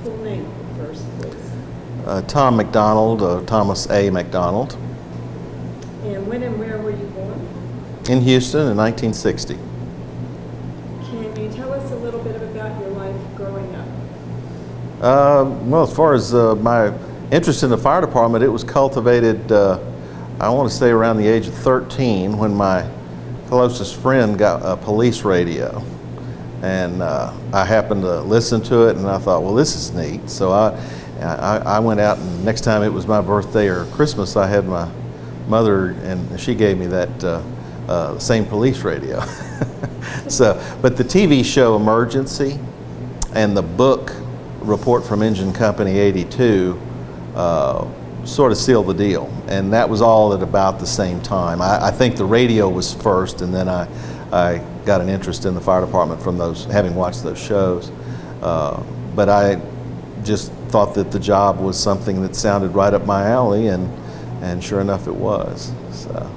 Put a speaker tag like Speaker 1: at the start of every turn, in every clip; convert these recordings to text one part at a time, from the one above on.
Speaker 1: full name first, please.
Speaker 2: Tom McDonald, Thomas A. McDonald.
Speaker 1: And when and where were you born?
Speaker 2: In Houston in 1960.
Speaker 1: Can you tell us a little bit about your life growing up?
Speaker 2: Well, as far as my interest in the fire department, it was cultivated, I want to say around the age of 13 when my closest friend got a police radio. And I happened to listen to it and I thought, well, this is neat. So I went out, and next time it was my birthday or Christmas, I had my mother, and she gave me that same police radio. But the TV show Emergency and the book Report from Engine Company 82 sort of sealed the deal, and that was all at about the same time. I think the radio was first, and then I got an interest in the fire department from those, having watched those shows. But I just thought that the job was something that sounded right up my alley, and sure enough it was. So.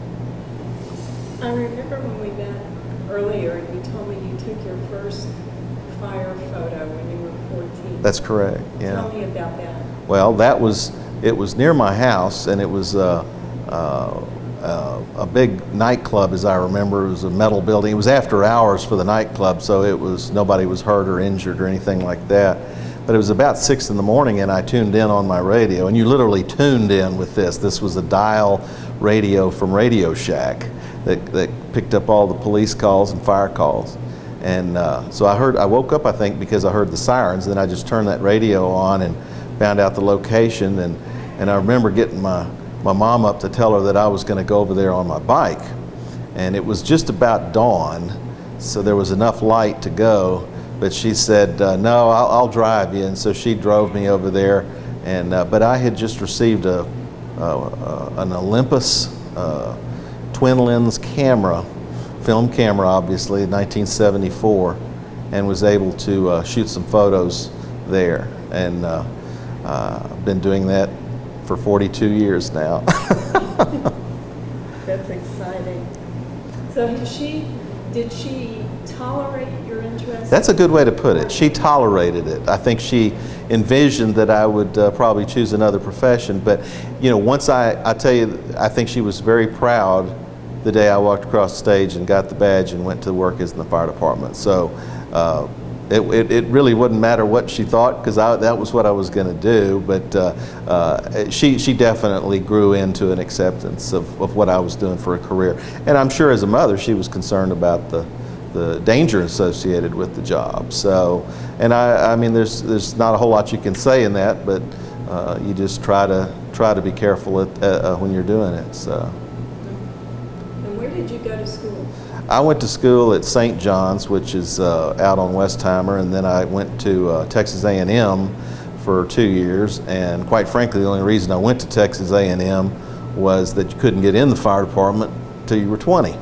Speaker 1: I remember when we met earlier, you told me you took your first fire photo when you were 14.
Speaker 2: That's correct, yeah.
Speaker 1: Tell me about that.
Speaker 2: Well, it was near my house, and it was a big nightclub, as I remember. It was a metal building. It was after hours for the nightclub, so nobody was hurt or injured or anything like that. But it was about 6 in the morning, and I tuned in on my radio, and you literally tuned in with this. This was a dial radio from Radio Shack that picked up all the police calls and fire calls. And so I woke up, I think, because I heard the sirens. Then I just turned that radio on and found out the location. And I remember getting my mom up to tell her that I was going to go over there on my bike. And it was just about dawn, so there was enough light to go. But she said, no, I'll drive you. And so she drove me over there. And but I had just received an Olympus twin lens camera, film camera obviously, in 1974, and was able to shoot some photos there. And I've been doing that for 42 years now.
Speaker 1: That's exciting. So did she tolerate your interest?
Speaker 2: That's a good way to put it. She tolerated it. I think she envisioned that I would probably choose another profession. But once I tell you, I think she was very proud the day I walked across the stage and got the badge and went to work in the fire department. So it really wouldn't matter what she thought, because that was what I was going to do. But she definitely grew into an acceptance of what I was doing for a career. And I'm sure as a mother, she was concerned about the danger associated with the job. So, and I mean, there's not a whole lot you can say in that, but you just try to be careful when you're doing it. So.
Speaker 1: And where did you go to school?
Speaker 2: I went to school at St. John's, which is out on Westheimer, and then I went to Texas A&M for 2 years. And quite frankly, the only reason I went to Texas A&M was that you couldn't get in the fire department till you were 20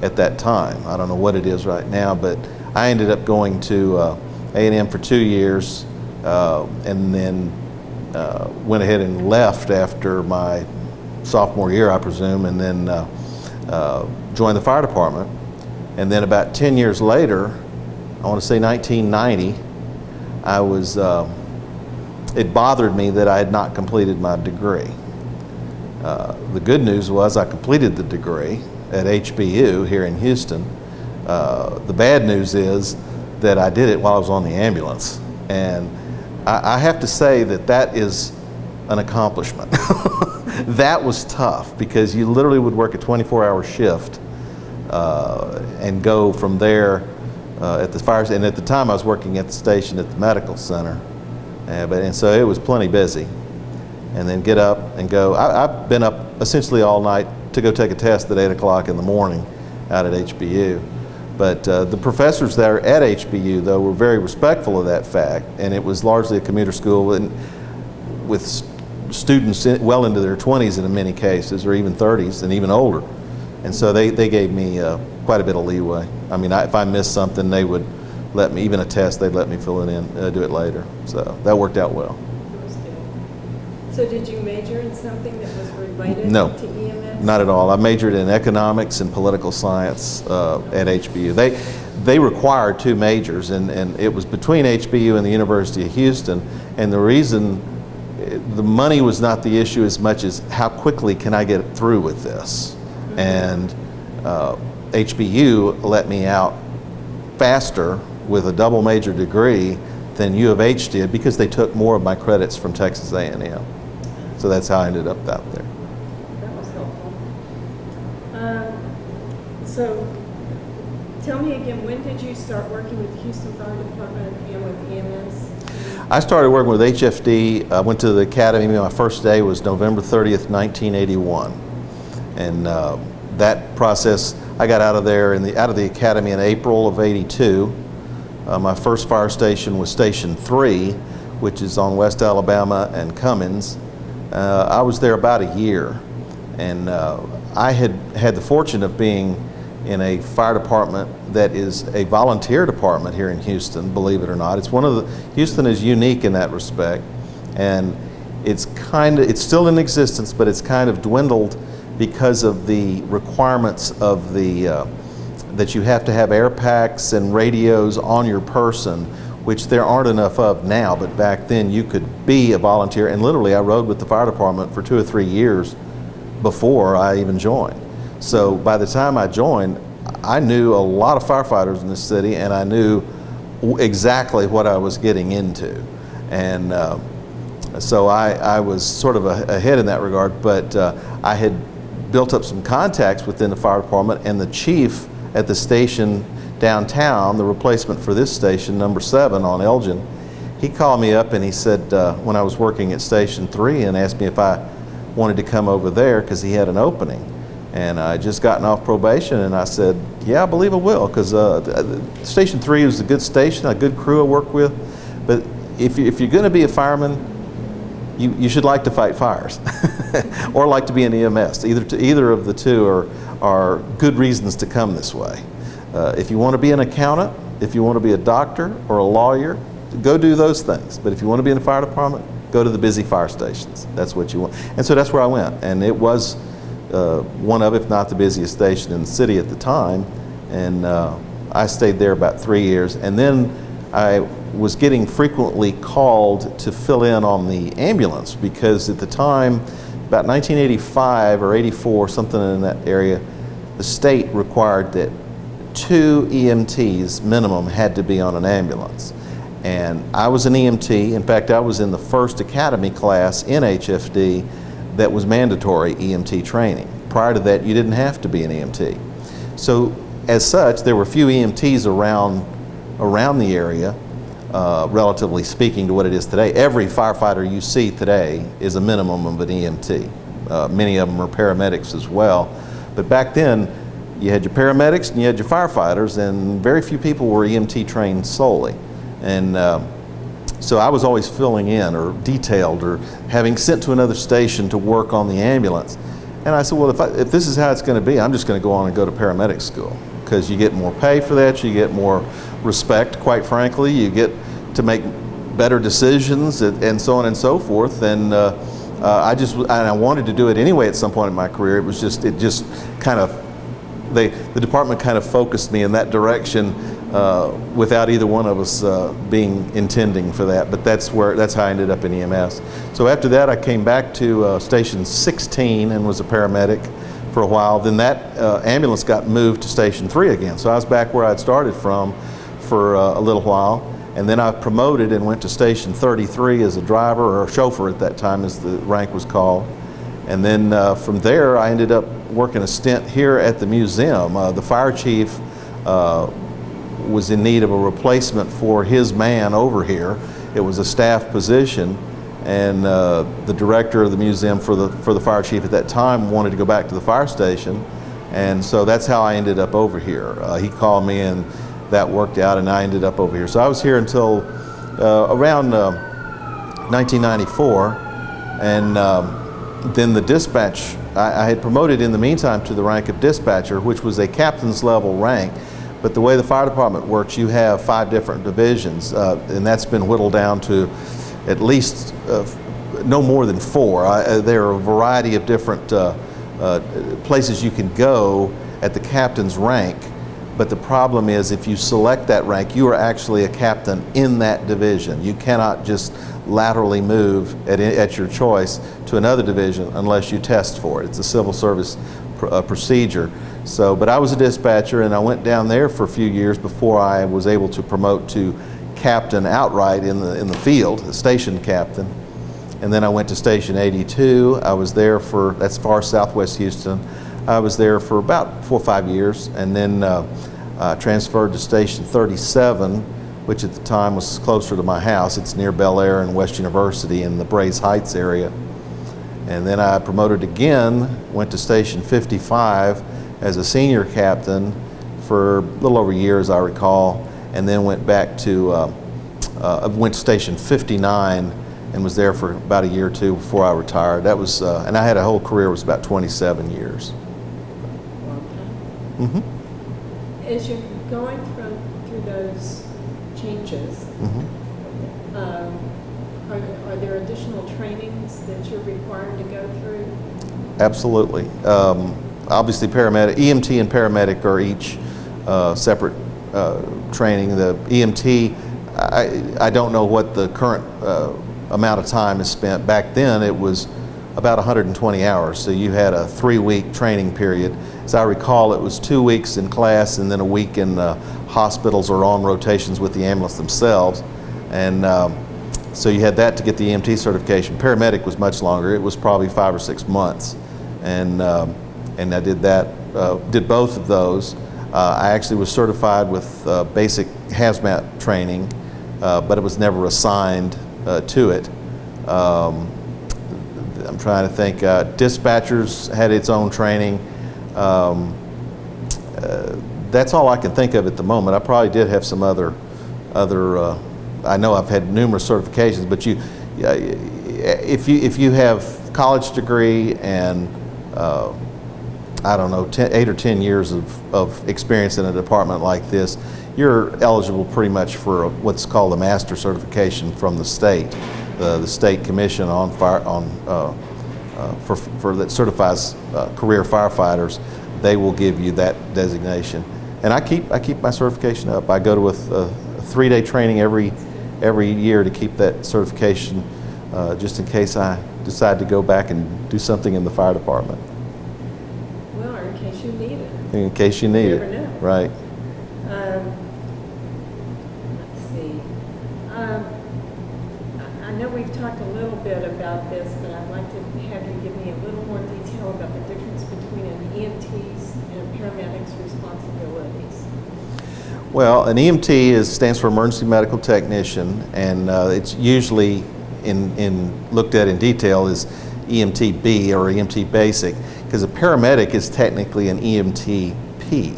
Speaker 2: at that time. I don't know what it is right now, but I ended up going to A&M for 2 years, and then went ahead and left after my sophomore year, I presume, and then joined the fire department. And then about 10 years later, I want to say 1990, it bothered me that I had not completed my degree. The good news was I completed the degree at HBU here in Houston. The bad news is that I did it while I was on the ambulance. And I have to say that is an accomplishment. That was tough, because you literally would work a 24-hour shift and go from there at the fire. And at the time I was working at the station at the medical center. And so it was plenty busy. And then get up and go. I've been up essentially all night to go take a test at 8 o'clock in the morning out at HBU. But the professors there at HBU, though, were very respectful of that fact. And it was largely a commuter school with students well into their 20s in many cases, or even 30s and even older. And so they gave me quite a bit of leeway. I mean, if I missed something, they would let me, even a test, they'd let me fill it in, do it later. So that worked out well.
Speaker 1: So did you major in something that was related
Speaker 2: No.
Speaker 1: to EMS?
Speaker 2: Not at all. I majored in economics and political science at HBU. They required 2 majors, and it was between HBU and the University of Houston. And the reason, the money was not the issue as much as how quickly can I get through with this. And HBU let me out faster with a double major degree than U of H did because they took more of my credits from Texas A&M. So that's how I ended up out there.
Speaker 1: That was helpful. So tell me again, when did you start working with the Houston Fire Department and with EMS?
Speaker 2: I started working with HFD. I went to the academy. My first day was November 30th, 1981. And that process, I got out of there out of the academy in April of '82. My first fire station was Station 3, which is on West Alabama and Cummins. I was there about a year, and I had the fortune of being in a fire department that is a volunteer department here in Houston, believe it or not. It's Houston is unique in that respect, and it's still in existence, but it's kind of dwindled because of the requirements of that you have to have air packs and radios on your person, which there aren't enough of now, but back then you could be a volunteer, and literally I rode with the fire department for 2 or 3 years before I even joined. So by the time I joined, I knew a lot of firefighters in this city, and I knew exactly what I was getting into. And so I was sort of ahead in that regard, but I had built up some contacts within the fire department, and the chief at the station downtown, the replacement for this station, number 7 on Elgin, he called me up and he said, when I was working at Station 3, and asked me if I wanted to come over there because he had an opening. And I just gotten off probation, and I said, yeah, I believe I will, because Station 3 was a good station, a good crew I work with. But if you're going to be a fireman, you should like to fight fires or like to be an EMS. Either of the two are good reasons to come this way. If you want to be an accountant, if you want to be a doctor or a lawyer, go do those things. But if you want to be in the fire department, go to the busy fire stations. That's what you want. And so that's where I went. And it was one of, if not the busiest station in the city at the time. And I stayed there about 3 years. And then I was getting frequently called to fill in on the ambulance, because at the time, about 1985 or 84, something in that area, the state required that 2 EMTs minimum had to be on an ambulance. And I was an EMT. In fact, I was in the first academy class in HFD that was mandatory EMT training. Prior to that, you didn't have to be an EMT. So as such, there were few EMTs around the area, relatively speaking to what it is today. Every firefighter you see today is a minimum of an EMT. Many of them are paramedics as well. But back then, you had your paramedics and you had your firefighters, and very few people were EMT trained solely. And so I was always filling in or detailed or having sent to another station to work on the ambulance. And I said, well, if this is how it's going to be, I'm just going to go on and go to paramedic school, because you get more pay for that, you get more respect, quite frankly, you get to make better decisions and so on and so forth. And I wanted to do it anyway at some point in my career. It just kind of, the department kind of focused me in that direction without either one of us intending for that. But that's how I ended up in EMS. So after that, I came back to Station 16 and was a paramedic for a while. Then that ambulance got moved to Station 3 again. So I was back where I'd started from for a little while. And then I promoted and went to Station 33 as a driver, or a chauffeur at that time, as the rank was called. And then from there, I ended up working a stint here at the museum. The fire chief was in need of a replacement for his man over here. It was a staff position, and the director of the museum for the fire chief at that time wanted to go back to the fire station, and so that's how I ended up over here. He called me, and that worked out, and I ended up over here. So I was here until around 1994, and then the dispatch, I had promoted in the meantime to the rank of dispatcher, which was a captain's level rank. But the way the fire department works, you have 5 different divisions, and that's been whittled down to at least no more than 4. There are a variety of different places you can go at the captain's rank, but the problem is if you select that rank, you are actually a captain in that division. You cannot just laterally move at your choice to another division unless you test for it. It's a civil service procedure. So, but I was a dispatcher, and I went down there for a few years before I was able to promote to captain outright in the field, a station captain. And then I went to Station 82. I was there for, that's far southwest Houston. I was there for about 4 or 5 years, and then transferred to Station 37, which at the time was closer to my house. It's near Bel Air and West University in the Braes Heights area. And then I promoted again, went to Station 55 as a senior captain for a little over a year, as I recall, and then went back to, went to Station 59 and was there for about a year or 2 before I retired. That was, and I had a whole career, was about 27 years.
Speaker 1: Mm-hmm. As you're going through those changes, are there additional trainings that you're required to go through?
Speaker 2: Absolutely. Obviously, paramedic, EMT and paramedic are each separate training. The EMT, I don't know what the current amount of time is spent. Back then, it was about 120 hours, so you had a 3-week training period. As I recall, it was 2 weeks in class and then a week in hospitals or on rotations with the ambulance themselves. And so you had that to get the EMT certification. Paramedic was much longer. It was probably 5 or 6 months. And I did that, did both of those. I actually was certified with basic hazmat training, but it was never assigned to it. I'm trying to think. Dispatchers had its own training. That's all I can think of at the moment. I probably did have some other. I know I've had numerous certifications, but if you have college degree and I don't know, 8 or 10 years of experience in a department like this, you're eligible pretty much for what's called a master certification from the state. The state commission on fire for that certifies career firefighters. They will give you that designation, and I keep my certification up. I go to a 3-day training every year to keep that certification, just in case I decide to go back and do something in the fire department.
Speaker 1: Well, or in case you need it.
Speaker 2: In case you need
Speaker 1: You
Speaker 2: it,
Speaker 1: never know.
Speaker 2: right?
Speaker 1: Let's see. I know we've talked a little bit about this, but I'd like to have you give me a little more detail about the difference between an EMT's and a paramedic's responsibilities.
Speaker 2: Well, an EMT stands for Emergency Medical Technician, and it's usually looked at in detail as EMT-B or EMT Basic, because a paramedic is technically an EMT-P,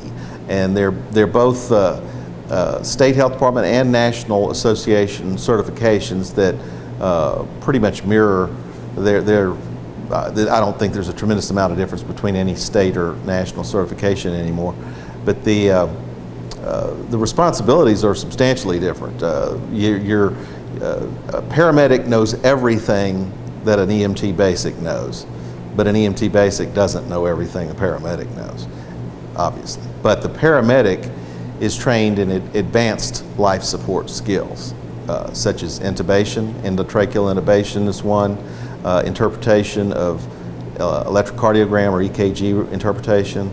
Speaker 2: and they're both state health department and national association certifications that pretty much mirror I don't think there's a tremendous amount of difference between any state or national certification anymore, but the responsibilities are substantially different. A paramedic knows everything that an EMT Basic knows, but an EMT Basic doesn't know everything a paramedic knows, obviously. But the paramedic is trained in advanced life support skills, such as intubation, endotracheal intubation is one, interpretation of electrocardiogram or EKG interpretation,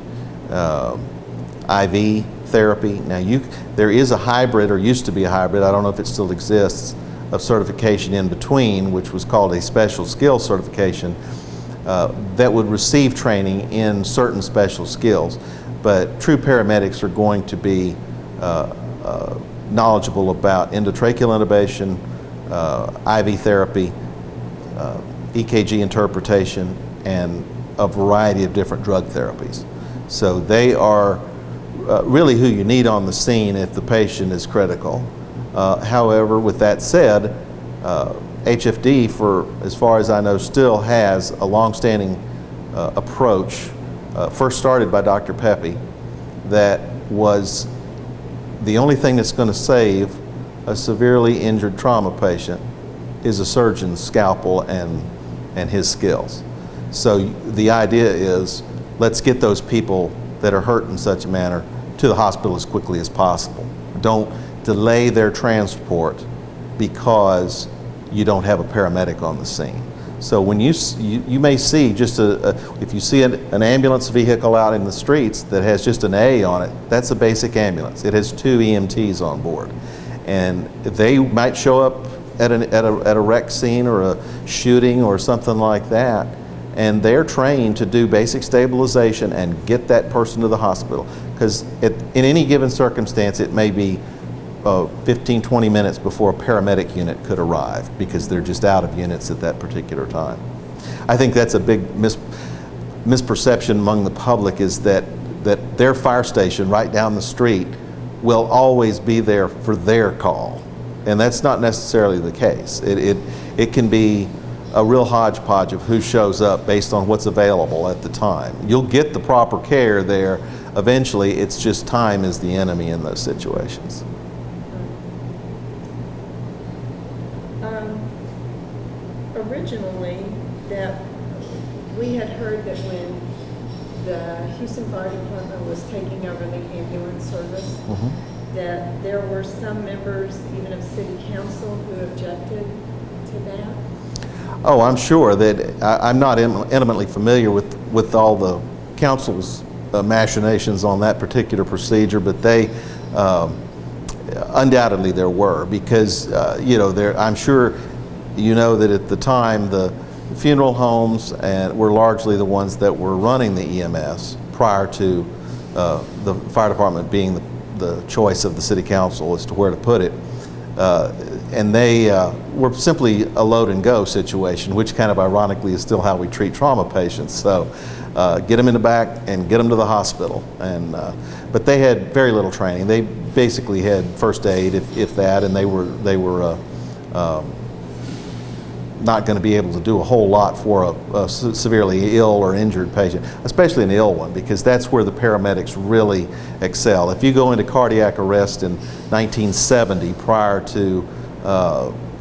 Speaker 2: IV therapy. Now there is a hybrid, or used to be a hybrid, I don't know if it still exists, of certification in between, which was called a special skills certification, that would receive training in certain special skills. But true paramedics are going to be knowledgeable about endotracheal intubation, IV therapy, EKG interpretation, and a variety of different drug therapies. So they are really who you need on the scene if the patient is critical. However, with that said, HFD, for as far as I know, still has a long-standing approach, first started by Dr. Pepe, that was the only thing that's going to save a severely injured trauma patient is a surgeon's scalpel and his skills. So the idea is, let's get those people that are hurt in such a manner to the hospital as quickly as possible. Don't delay their transport because you don't have a paramedic on the scene. So when you may see just if you see an ambulance vehicle out in the streets that has just an A on it, that's a basic ambulance. It has 2 EMTs on board, and they might show up at a wreck scene or a shooting or something like that, and they're trained to do basic stabilization and get that person to the hospital. Because in any given circumstance, it may be 15, 20 minutes before a paramedic unit could arrive because they're just out of units at that particular time. I think that's a big misperception among the public, is that their fire station right down the street will always be there for their call. And that's not necessarily the case. It can be a real hodgepodge of who shows up based on what's available at the time. You'll get the proper care there eventually. It's just time is the enemy in those situations.
Speaker 1: Originally, that we had heard that when the Houston Fire Department was taking over the ambulance service, that there were some members, even of City Council, who objected to that.
Speaker 2: Oh, I'm sure that I'm not intimately familiar with all the council's machinations on that particular procedure, but they undoubtedly there were, because I'm sure you know that at the time the funeral homes were largely the ones that were running the EMS prior to the fire department being the choice of the city council as to where to put it. And they were simply a load and go situation, which kind of ironically is still how we treat trauma patients. So get them in the back and get them to the hospital. But they had very little training. They basically had first aid, if that, and they were not going to be able to do a whole lot for a severely ill or injured patient, especially an ill one, because that's where the paramedics really excel. If you go into cardiac arrest in 1970, prior to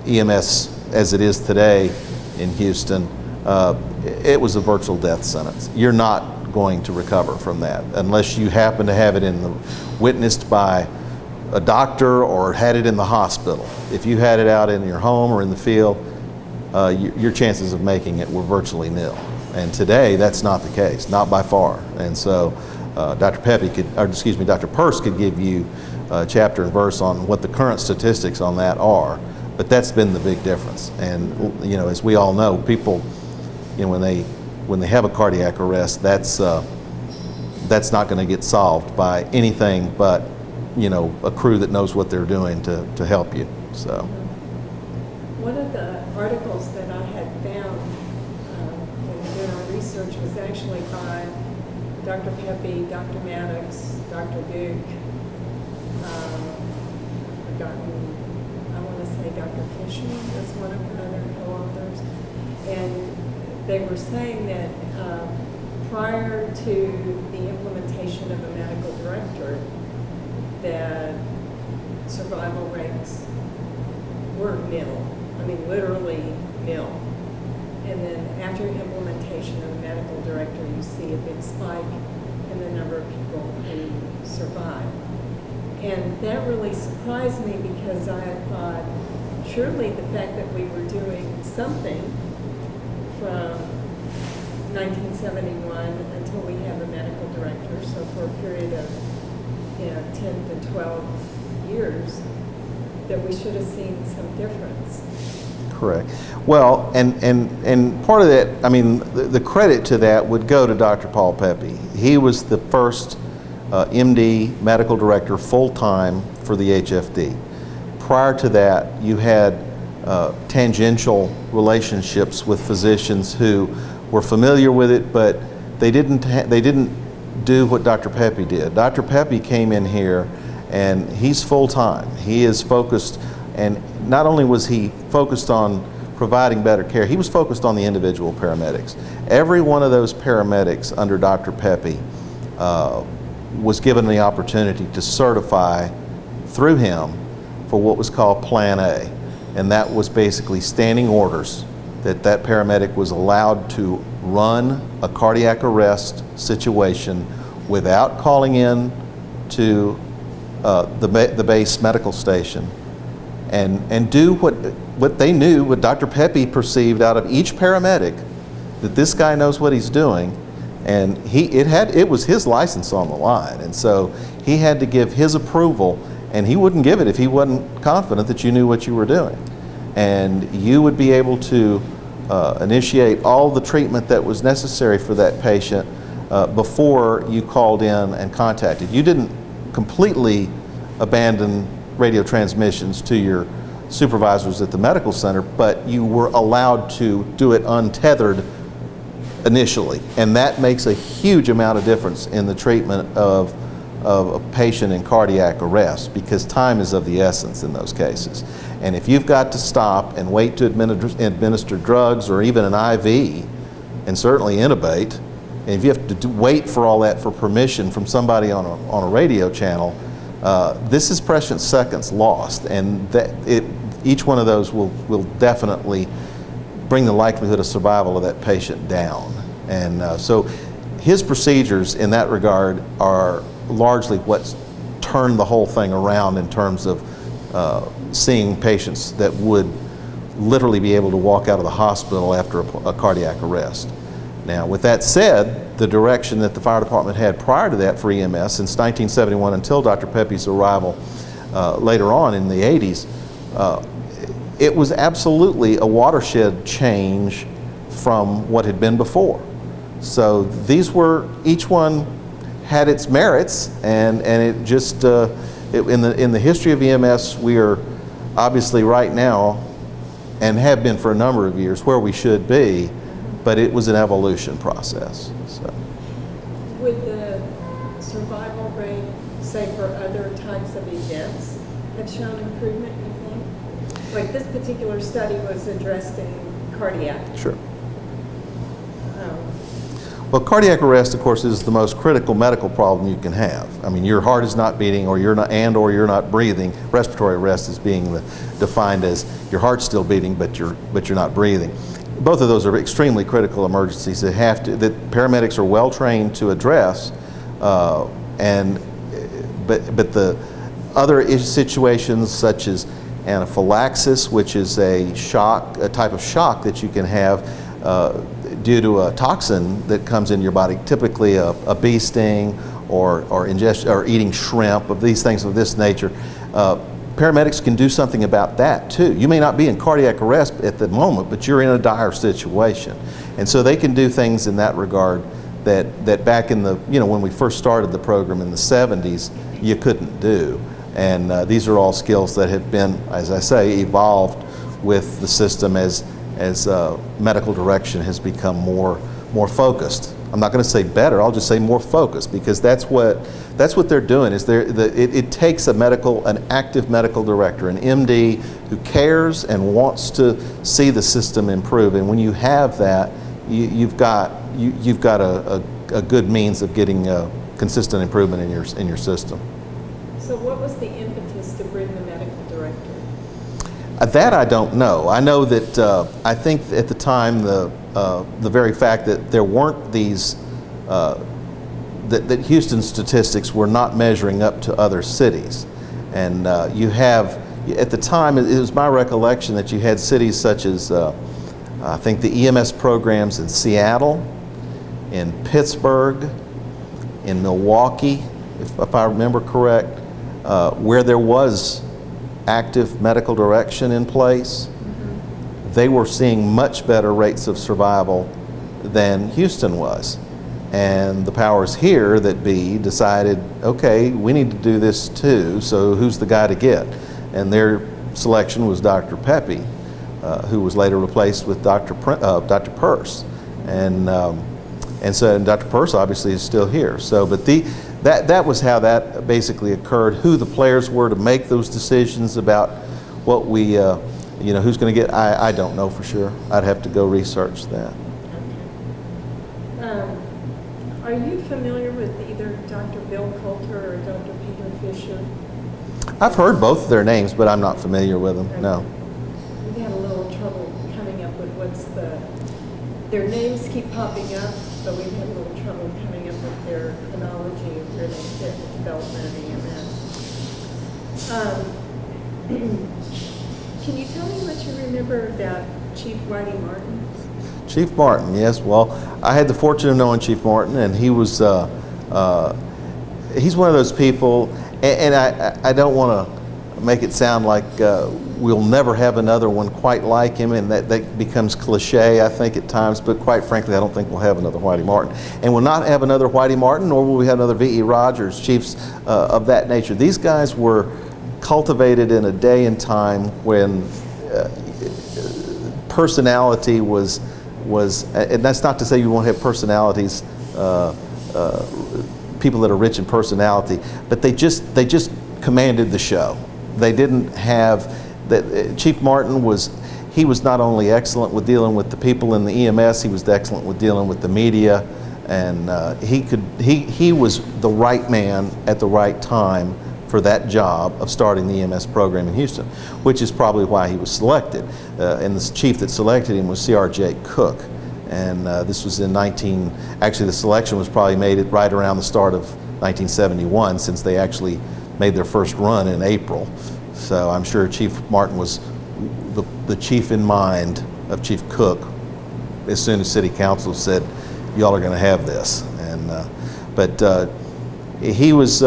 Speaker 2: EMS as it is today in Houston, it was a virtual death sentence. You're not going to recover from that unless you happen to have it witnessed by a doctor or had it in the hospital. If you had it out in your home or in the field, your chances of making it were virtually nil. And today, that's not the case, not by far. And so, Dr. Purse could give you chapter and verse on what the current statistics on that are, but that's been the big difference. And as we all know, people, when they have a cardiac arrest, that's not going to get solved by anything but a crew that knows what they're doing to help you. So.
Speaker 1: One of the articles that I had found in doing our research was actually by Dr. Pepe, Dr. Maddox, Dr. Duke, I want to say Dr. Fisher was one of the other co-authors, and they were saying that prior to the implementation of a medical director, that survival rates were nil. I mean, literally nil. And then after implementation of a medical director, you see a big spike in the number of people who survive. And that really surprised me, because I had thought, surely the fact that we were doing something from 1971 until we have a medical director, so for a period of 10 to 12 years, that we should have seen some difference.
Speaker 2: Correct. Well, and part of that, I mean, the credit to that would go to Dr. Paul Pepe. He was the first MD medical director full-time for the HFD. Prior to that, you had tangential relationships with physicians who were familiar with it, but they didn't do what Dr. Pepe did. Dr. Pepe came in here, and he's full-time. He is focused, and not only was he focused on providing better care, he was focused on the individual paramedics. Every one of those paramedics under Dr. Pepe was given the opportunity to certify through him for what was called Plan A. and that was basically standing orders that that paramedic was allowed to run a cardiac arrest situation without calling in to the base medical station, and do what they knew, what Dr. Pepe perceived out of each paramedic, that this guy knows what he's doing, and it was his license on the line, and so he had to give his approval, and he wouldn't give it if he wasn't confident that you knew what you were doing, and you would be able to initiate all the treatment that was necessary for that patient before you called in and contacted. You didn't completely abandon radio transmissions to your supervisors at the medical center, but you were allowed to do it untethered initially, and that makes a huge amount of difference in the treatment of a patient in cardiac arrest, because time is of the essence in those cases. And if you've got to stop and wait to administer drugs or even an IV, and certainly intubate, and if you have to wait for all that for permission from somebody on a radio channel, this is precious seconds lost, and each one of those will definitely bring the likelihood of survival of that patient down. And so his procedures in that regard are largely what's turned the whole thing around in terms of seeing patients that would literally be able to walk out of the hospital after a cardiac arrest. Now, with that said, the direction that the fire department had prior to that for EMS since 1971 until Dr. Pepe's arrival later on in the 80s, it was absolutely a watershed change from what had been before. So each one had its merits, and it just, in the history of EMS, we are obviously right now, and have been for a number of years, where we should be, but it was an evolution process. So.
Speaker 1: Would the survival rate, say for other types of events, have shown improvement, you think? Like this particular study was addressed in cardiac.
Speaker 2: Sure. Well, cardiac arrest, of course, is the most critical medical problem you can have. I mean, your heart is not beating, or you're not breathing. Respiratory arrest is being defined as your heart's still beating, but you're not breathing. Both of those are extremely critical emergencies that paramedics are well trained to address. But the other situations such as anaphylaxis, which is a type of shock that you can have due to a toxin that comes in your body, typically a bee sting or ingestion or eating shrimp, of these things of this nature. Paramedics can do something about that too. You may not be in cardiac arrest at the moment, but you're in a dire situation. And so they can do things in that regard that back in when we first started the program in the 70s, you couldn't do. And these are all skills that have been, as I say, evolved with the system as medical direction has become more focused. I'm not going to say better, I'll just say more focused, because that's what they're doing. It takes an active medical director, an MD who cares and wants to see the system improve. And when you have that, you've got a good means of getting consistent improvement in your system.
Speaker 1: So what was the impetus to bring the medical director?
Speaker 2: That I don't know. I know that I think at the time the very fact that there weren't these that Houston statistics were not measuring up to other cities, and you have at the time it was my recollection that you had cities such as I think the EMS programs in Seattle, in Pittsburgh, in Milwaukee, if I remember correct, where there was active medical direction in place. They were seeing much better rates of survival than Houston was. And the powers here that be decided, okay, we need to do this too, so who's the guy to get? And their selection was Dr. Pepe, who was later replaced with Dr. Purse. And Dr. Purse obviously is still here. So, but that was how that basically occurred. Who the players were to make those decisions about what we, who's going to get, I don't know for sure. I'd have to go research that.
Speaker 1: Okay. Are you familiar with either Dr. Bill Coulter or Dr. Peter Fisher?
Speaker 2: I've heard both of their names, but I'm not familiar with them, no.
Speaker 1: their names keep popping up, but we've had a little trouble coming up with their chronology of where they fit the development of EMS. Can you tell me what you remember about Chief Whitey Martin?
Speaker 2: Chief Martin, yes. Well, I had the fortune of knowing Chief Martin, and he was he's one of those people, and I don't want to make it sound like we'll never have another one quite like him, and that becomes cliche, I think, at times, but quite frankly, I don't think we'll have another Whitey Martin. And we'll not have another Whitey Martin, nor will we have another V.E. Rogers, chiefs of that nature. These guys were cultivated in a day and time when personality was, and that's not to say you won't have personalities, people that are rich in personality, but they just commanded the show. They didn't have that. Chief Martin was not only excellent with dealing with the people in the EMS, he was excellent with dealing with the media, and he was the right man at the right time for that job of starting the EMS program in Houston, which is probably why he was selected. And the chief that selected him was C.R.J. Cook. And this was in actually the selection was probably made right around the start of 1971, since they actually made their first run in April. So I'm sure Chief Martin was the chief in mind of Chief Cook as soon as City Council said, y'all are going to have this. And but he was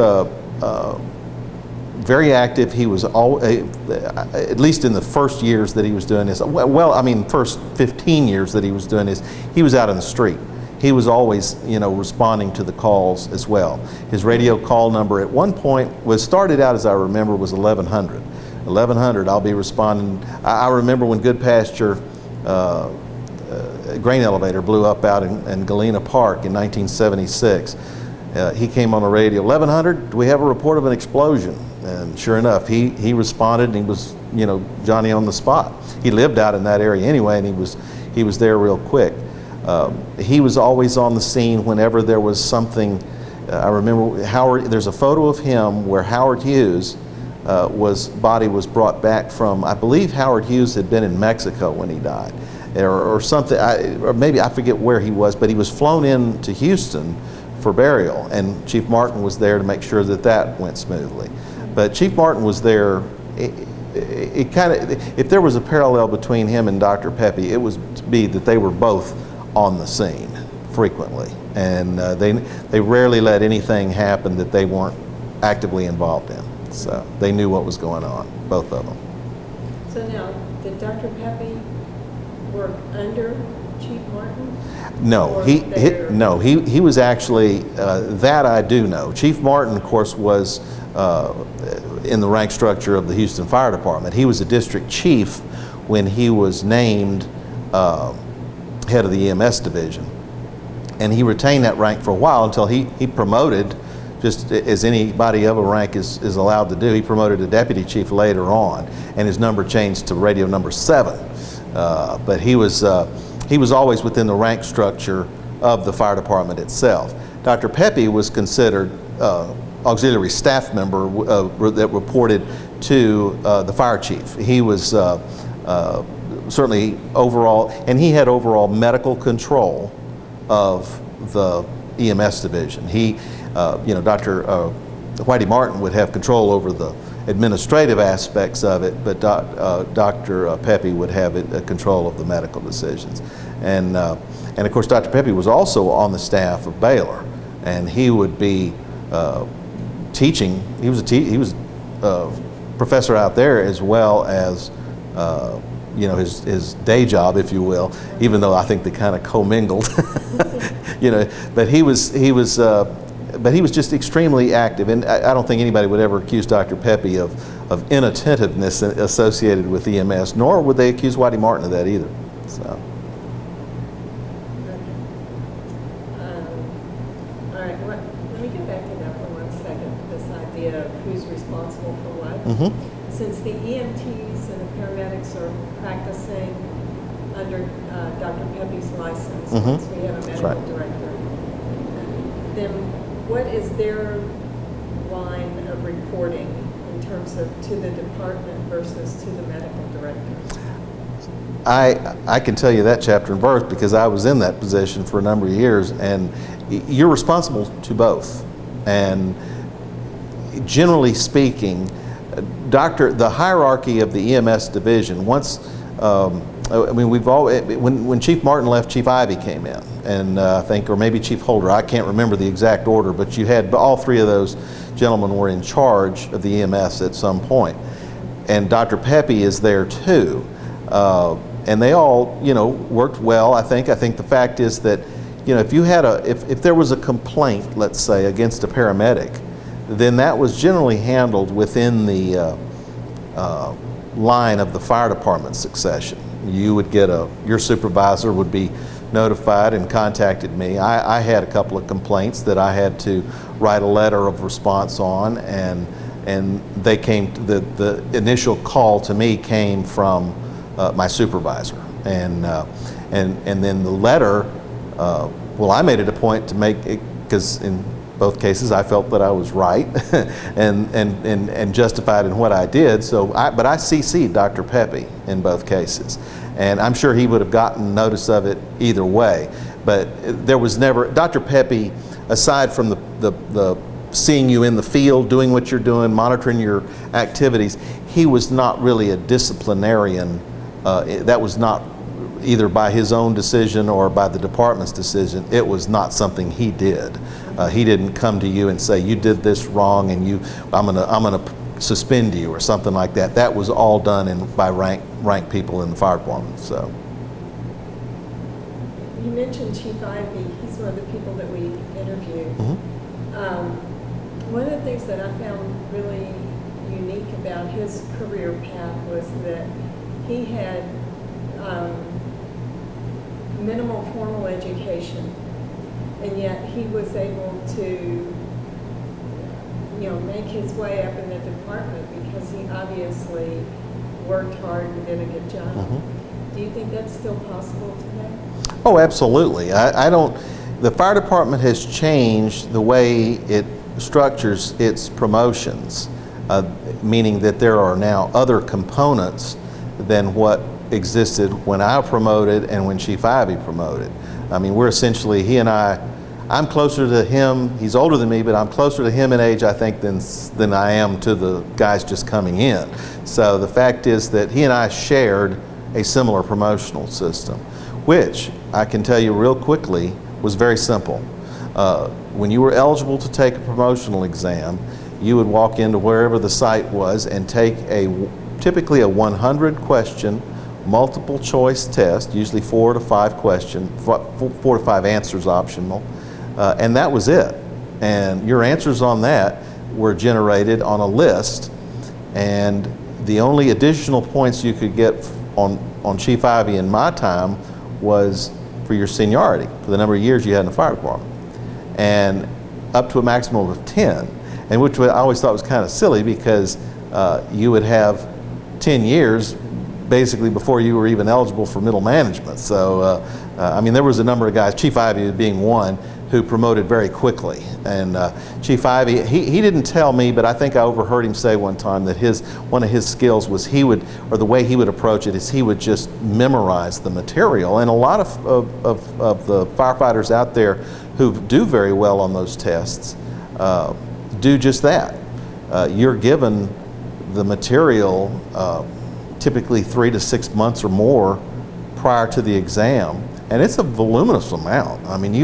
Speaker 2: very active. He was at least in the first years that he was doing this. Well, I mean, first 15 years that he was doing this, he was out in the street. He was always, responding to the calls as well. His radio call number at one point started out, as I remember, was 1100. 1100, I'll be responding. I remember when Good Pasture grain elevator blew up out in Galena Park in 1976. He came on the radio, 1100, do we have a report of an explosion? And sure enough, he responded, and he was, Johnny on the spot. He lived out in that area anyway, and he was there real quick. He was always on the scene whenever there was something. I remember there's a photo of him where Howard Hughes' body was brought back from, I believe Howard Hughes had been in Mexico when he died, or something, or maybe I forget where he was, but he was flown in to Houston for burial, and Chief Martin was there to make sure that went smoothly. But Chief Martin was there. If there was a parallel between him and Dr. Pepe, it was to be that they were both on the scene frequently, and they rarely let anything happen that they weren't actively involved in. So they knew what was going on, both of them.
Speaker 1: So now, did Dr. Pepe work under Chief Martin?
Speaker 2: No, he was actually, that I do know. Chief Martin, of course, was in the rank structure of the Houston Fire Department. He was a district chief when he was named head of the EMS division. And he retained that rank for a while until he promoted, just as anybody of a rank is allowed to do, he promoted to deputy chief later on, and his number changed to radio number 7. But he was always within the rank structure of the fire department itself. Dr. Pepe was considered auxiliary staff member that reported to the fire chief. He was certainly overall, and he had overall medical control of the EMS division. Dr. Whitey Martin would have control over the administrative aspects of it, but Dr. Pepe would have control of the medical decisions. And of course, Dr. Pepe was also on the staff of Baylor, and he would be teaching. He was a professor out there, as well as his day job, if you will. Even though I think they kind of commingled, But he was just extremely active, and I don't think anybody would ever accuse Dr. Pepe of inattentiveness associated with EMS, nor would they accuse Whitey Martin of that either. So.
Speaker 1: All right. Let me get back to that for 1 second. This idea of who's responsible for what.
Speaker 2: Mm-hmm.
Speaker 1: Since the EMTs and the paramedics are practicing under Dr. Pepe's license,
Speaker 2: Mm-hmm.
Speaker 1: once we have a medical director, then what is their line of reporting in terms of to the department versus to the medical director?
Speaker 2: I can tell you that chapter and verse because I was in that position for a number of years, and you're responsible to both. And generally speaking, the hierarchy of the EMS division, once, I mean, when Chief Martin left, Chief Ivy came in, and I think, or maybe Chief Holder, I can't remember the exact order, but you had, all three of those gentlemen were in charge of the EMS at some point. And Dr. Pepe is there too. And they all, worked well, I think. I think the fact is that, if you had if there was a complaint, let's say, against a paramedic, then that was generally handled within the line of the fire department succession. You would get your supervisor would be notified and contacted me. I had a couple of complaints that I had to write a letter of response on, and they came, the initial call to me came from my supervisor. And then the letter, I made it a point to make it, because in both cases I felt that I was right and justified in what I did. But I CC'd Dr. Pepe in both cases, and I'm sure he would have gotten notice of it either way. But there was never, Dr. Pepe, aside from the seeing you in the field, doing what you're doing, monitoring your activities, he was not really a disciplinarian. That was not either by his own decision or by the department's decision. It was not something he did. He didn't come to you and say, you did this wrong and I'm gonna suspend you or something like that. That was all done by rank people in the fire department. So.
Speaker 1: You mentioned Chief Ivy. He's one of the people that we interviewed. One of the things that I found really unique about his career path was that he had minimal formal education, and yet he was able to, make his way up in the department because he obviously worked hard and did a good job. Do you think that's still possible today?
Speaker 2: Oh, absolutely. The fire department has changed the way it structures its promotions, meaning that there are now other components than what existed when I promoted and when Chief Ivy promoted. I mean, we're essentially, he and I'm closer to him, he's older than me, but I'm closer to him in age, I think, than I am to the guys just coming in. So the fact is that he and I shared a similar promotional system, which I can tell you real quickly was very simple. When you were eligible to take a promotional exam, you would walk into wherever the site was and take typically a 100 question multiple choice test, usually 4 to 5 questions, 4 to 5 answers optional, and that was it. And your answers on that were generated on a list, and the only additional points you could get on Chief Ivy in my time was for your seniority, for the number of years you had in the fire department, and up to a maximum of 10, and which I always thought was kind of silly because you would have 10 years basically before you were even eligible for middle management. So, I mean, there was a number of guys, Chief Ivy being one, who promoted very quickly. And Chief Ivy, he didn't tell me, but I think I overheard him say one time that one of his skills was the way he would approach it is he would just memorize the material. And a lot of the firefighters out there who do very well on those tests do just that. You're given the material typically 3 to 6 months or more prior to the exam, and it's a voluminous amount. I mean,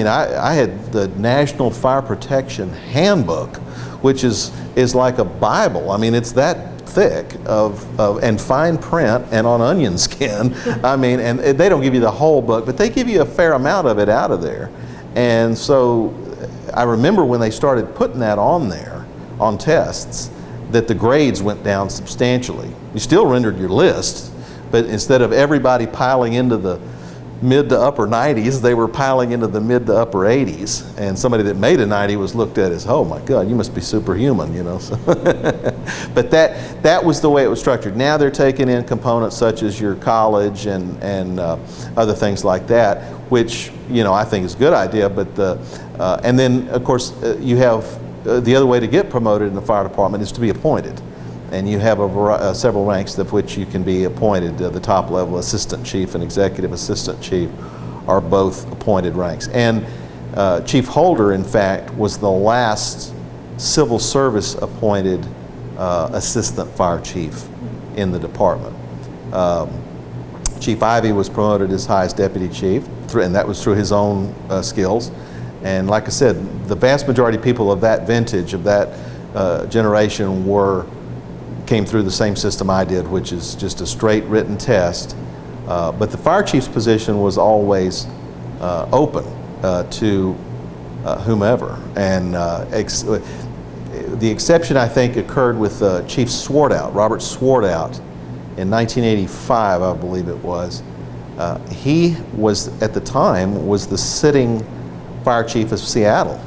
Speaker 2: I had the National Fire Protection Handbook, which is like a Bible. I mean, it's that thick and fine print and on onion skin. I mean, and they don't give you the whole book, but they give you a fair amount of it out of there. And so I remember when they started putting that on there on tests, that the grades went down substantially. You still rendered your list, but instead of everybody piling into the mid to upper 90s, they were piling into the mid to upper 80s, and somebody that made a 90 was looked at as, oh my God, you must be superhuman, So but that was the way it was structured. Now they're taking in components such as your college and other things like that, which I think is a good idea. But and then of course you have the other way to get promoted in the fire department is to be appointed. and you have several ranks of which you can be appointed. The top level, assistant chief and executive assistant chief, are both appointed ranks. And Chief Holder, in fact, was the last civil service appointed assistant fire chief in the department. Chief Ivey was promoted as highest deputy chief, and that was through his own skills. And like I said, the vast majority of people of that vintage, of that generation, came through the same system I did, which is just a straight written test. But the fire chief's position was always open to whomever. And the exception, I think, occurred with Chief Swartout, Robert Swartout, in 1985, I believe it was. He was, at the time, was the sitting fire chief of Seattle,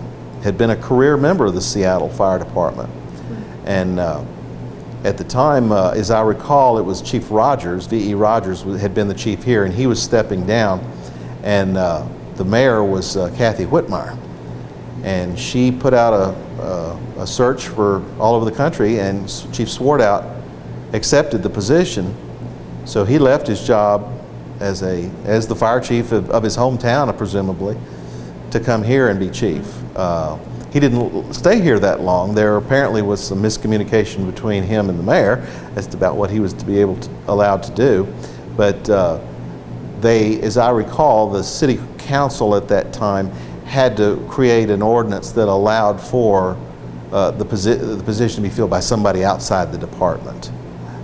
Speaker 2: had been a career member of the Seattle Fire Department. And at the time, as I recall, it was Chief Rogers, V.E. Rogers, had been the chief here, and he was stepping down. And the mayor was Kathy Whitmire. And she put out a search for all over the country, and Chief Swartout accepted the position. So he left his job as the fire chief of his hometown, presumably, to come here and be chief. He didn't stay here that long. There apparently was some miscommunication between him and the mayor as to about what he was to be allowed to do. But they, as I recall, the city council at that time had to create an ordinance that allowed for the position to be filled by somebody outside the department.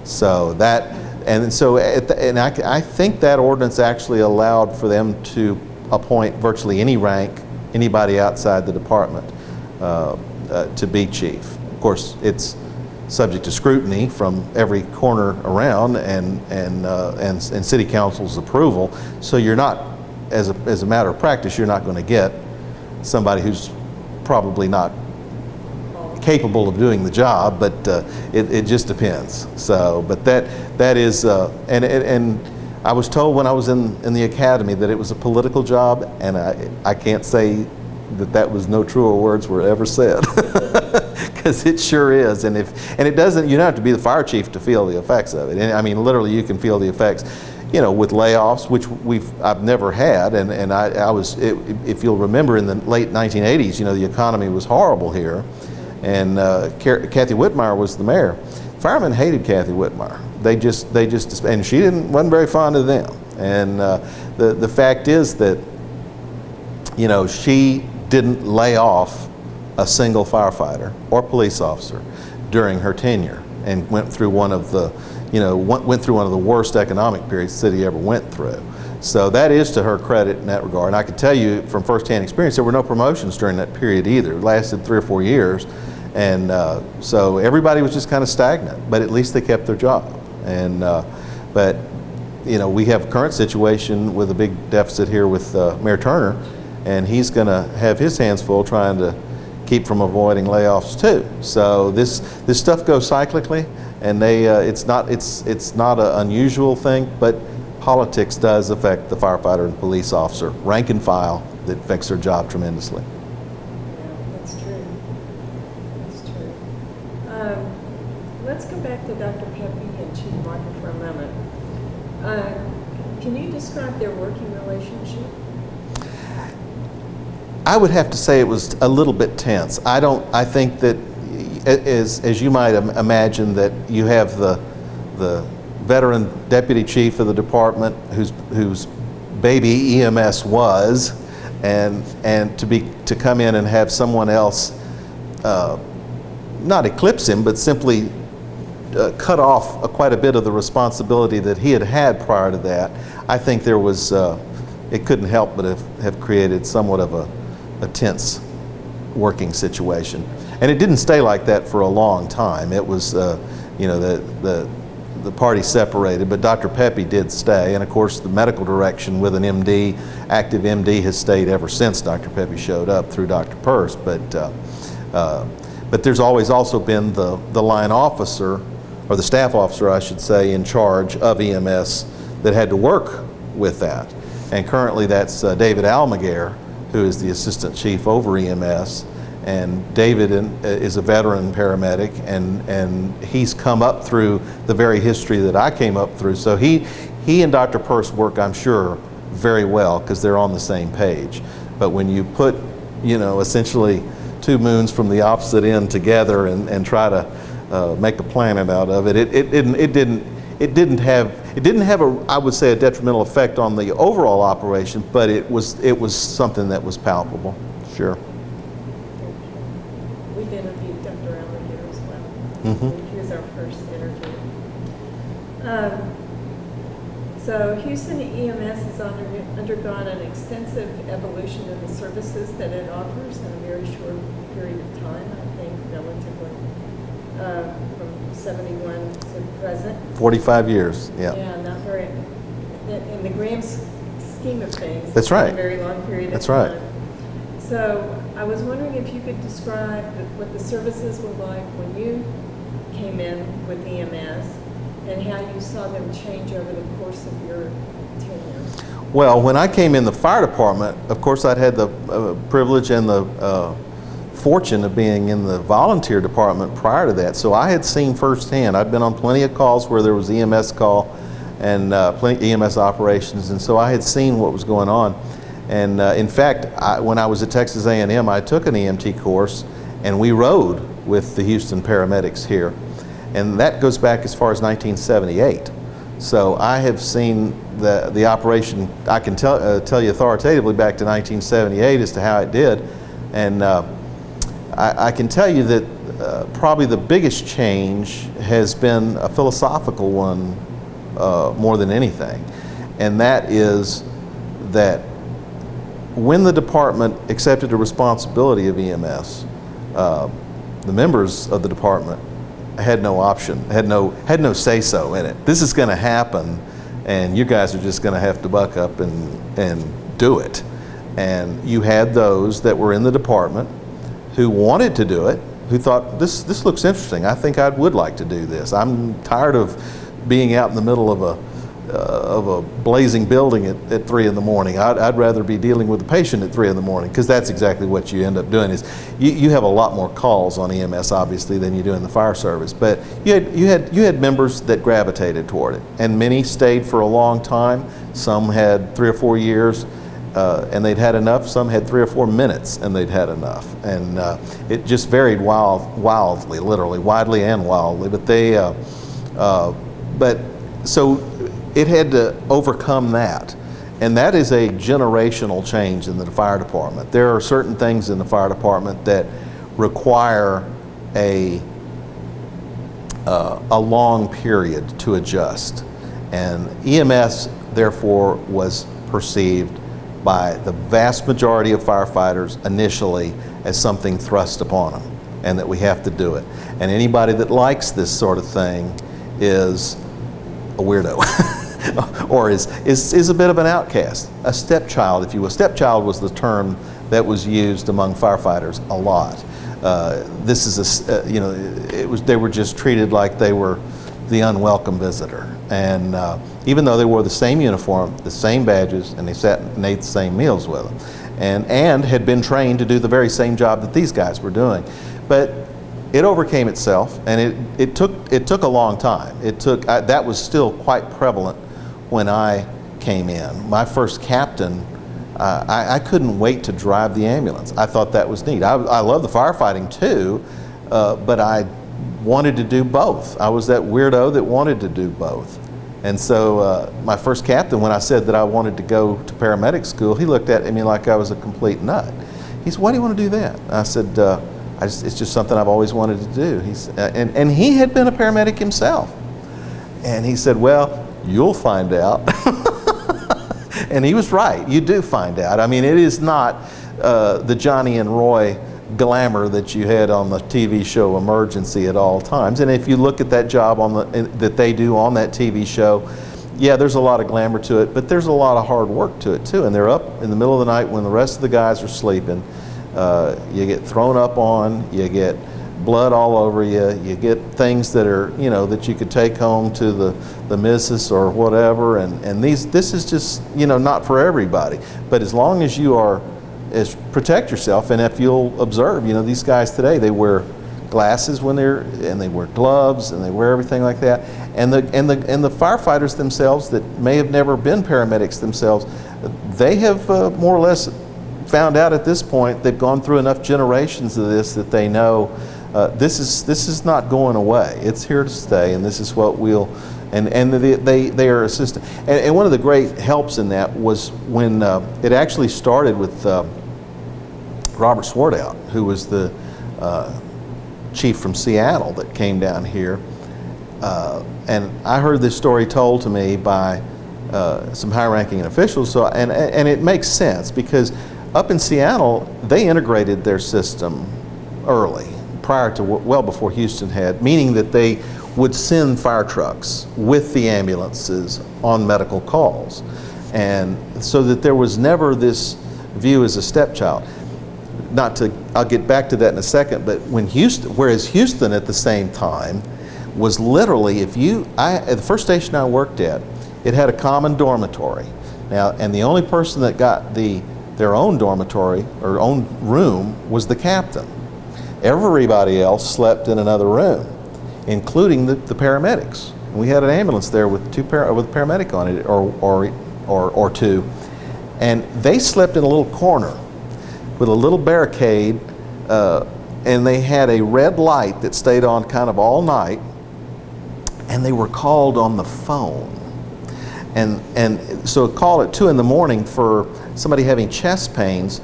Speaker 2: So that, and I think that ordinance actually allowed for them to appoint virtually any rank, anybody outside the department, to be chief. Of course, it's subject to scrutiny from every corner around, and city council's approval. So you're not, as a matter of practice, you're not going to get somebody who's probably not capable of doing the job, but it just depends. So, but that is, and I was told when I was in the academy that it was a political job, and I can't say that was no truer words were ever said, because it sure is. And it doesn't, you don't have to be the fire chief to feel the effects of it. And I mean, literally, you can feel the effects, with layoffs, which I've never had. And I was, if you'll remember, in the late 1980s, the economy was horrible here, and Kathy Whitmire was the mayor. Firemen hated Kathy Whitmire. They just, and she wasn't very fond of them. And the fact is that, she didn't lay off a single firefighter or police officer during her tenure, and went through one of the worst economic periods the city ever went through. So that is to her credit in that regard. And I can tell you from firsthand experience, there were no promotions during that period either. It lasted 3 or 4 years. And so everybody was just kind of stagnant, but at least they kept their job. And but we have a current situation with a big deficit here with Mayor Turner, and he's going to have his hands full trying to keep from avoiding layoffs too. So this stuff goes cyclically, and it's not an unusual thing, but politics does affect the firefighter and police officer, rank and file, that affects their job tremendously.
Speaker 1: Yeah, that's true. That's true. Let's go back to Dr. Pepe and Chief Martin for a moment. Can you describe their working relationship?
Speaker 2: I would have to say it was a little bit tense. I think that, as you might imagine, that you have the veteran deputy chief of the department whose baby EMS was, and to come in and have someone else not eclipse him, but simply cut off quite a bit of the responsibility that he had prior to that. I think there was it couldn't help but have created somewhat of a tense working situation. And it didn't stay like that for a long time. It was, the party separated, but Dr. Pepe did stay. And of course, the medical direction with an MD, active MD, has stayed ever since Dr. Pepe showed up through Dr. Purse. But there's always also been the line officer, or the staff officer, I should say, in charge of EMS that had to work with that. And currently that's David Almaguer, who is the assistant chief over EMS, And David is a veteran paramedic, and he's come up through the very history that I came up through. So he and Dr. Peirce work, I'm sure, very well because they're on the same page. But when you put, essentially two moons from the opposite end together and try to make a planet out of it, it didn't have a, I would say, a detrimental effect on the overall operation, but it was something that was palpable. Sure.
Speaker 1: We've interviewed Dr. Allen here as well.
Speaker 2: Mm-hmm.
Speaker 1: He was our first interview. So Houston EMS has undergone an extensive evolution of the services that it offers in a very short period of time, I think, relatively, from 71 to present.
Speaker 2: 45 years, yeah.
Speaker 1: Yeah, not very, in the grand scheme of things.
Speaker 2: That's right.
Speaker 1: A very long period of
Speaker 2: That's
Speaker 1: time.
Speaker 2: right.
Speaker 1: So I was wondering if you could describe what the services were like when you came in with EMS and how you saw them change over the course of your tenure.
Speaker 2: Well, when I came in the fire department, of course, I'd had the privilege and the fortune of being in the volunteer department prior to that. So I had seen firsthand. I'd been on plenty of calls where there was EMS call and plenty EMS operations, and so I had seen what was going on. And in fact, when I was at Texas A&M, I took an EMT course, and we rode with the Houston paramedics here. And that goes back as far as 1978. So I have seen the operation, I can tell you authoritatively, back to 1978 as to how it did. And I can tell you that probably the biggest change has been a philosophical one more than anything. And that is that when the department accepted the responsibility of EMS, the members of the department had no option, had no say-so in it. This is going to happen, and you guys are just going to have to buck up and do it. And you had those that were in the department who wanted to do it, who thought, this looks interesting. I think I would like to do this. I'm tired of being out in the middle of a blazing building at 3 in the morning. I'd rather be dealing with the patient at 3 in the morning, because that's exactly what you end up doing. Is you have a lot more calls on EMS obviously than you do in the fire service, but you had members that gravitated toward it, and many stayed for a long time. Some had 3 or 4 years and they'd had enough. Some had 3 or 4 minutes and they'd had enough, and it just varied wildly, literally widely and wildly. But so it had to overcome that. And that is a generational change in the fire department. There are certain things in the fire department that require a long period to adjust. And EMS, therefore, was perceived by the vast majority of firefighters initially as something thrust upon them, and that we have to do it. And anybody that likes this sort of thing is a weirdo. or is a bit of an outcast, a stepchild, if you will. Stepchild was the term that was used among firefighters a lot. This is they were just treated like they were the unwelcome visitor. And even though they wore the same uniform, the same badges, and they sat and ate the same meals with them, and had been trained to do the very same job that these guys were doing. But it overcame itself, and it took a long time. That was still quite prevalent when I came in. My first captain, I couldn't wait to drive the ambulance. I thought that was neat. I love the firefighting too, but I wanted to do both. I was that weirdo that wanted to do both. And so my first captain, when I said that I wanted to go to paramedic school, he looked at me like I was a complete nut. He said, "Why do you want to do that?" I said, it's just something I've always wanted to do. And he had been a paramedic himself. And he said, "Well, you'll find out." And he was right. You do find out. I mean, it is not the Johnny and Roy glamour that you had on the TV show Emergency at all times. And if you look at that job that they do on that TV show, yeah, there's a lot of glamour to it, but there's a lot of hard work to it too. And they're up in the middle of the night when the rest of the guys are sleeping. You get thrown up on, you get blood all over you, you get things that are, that you could take home to the missus or whatever, and this is just, not for everybody. But as long as you are is protect yourself. And if you'll observe, these guys today, they wear glasses and they wear gloves, and they wear everything like that. And the firefighters themselves that may have never been paramedics themselves, they have more or less found out at this point, they've gone through enough generations of this that they know this is not going away. It's here to stay, and this is what we'll. And they are assistant. And one of the great helps in that was when it actually started with Robert Swartout, who was the chief from Seattle that came down here. And I heard this story told to me by some high-ranking officials. So, and it makes sense, because up in Seattle, they integrated their system early, prior to well before Houston had, meaning that they would send fire trucks with the ambulances on medical calls. And so that there was never this view as a stepchild. I'll get back to that in a second, but whereas Houston at the same time was literally, at the first station I worked at, it had a common dormitory. Now, and the only person that got their own dormitory or own room was the captain. Everybody else slept in another room, including the paramedics. And we had an ambulance there with with a paramedic on it, or two, and they slept in a little corner with a little barricade, and they had a red light that stayed on kind of all night, and they were called on the phone. And so a call at 2 in the morning for somebody having chest pains,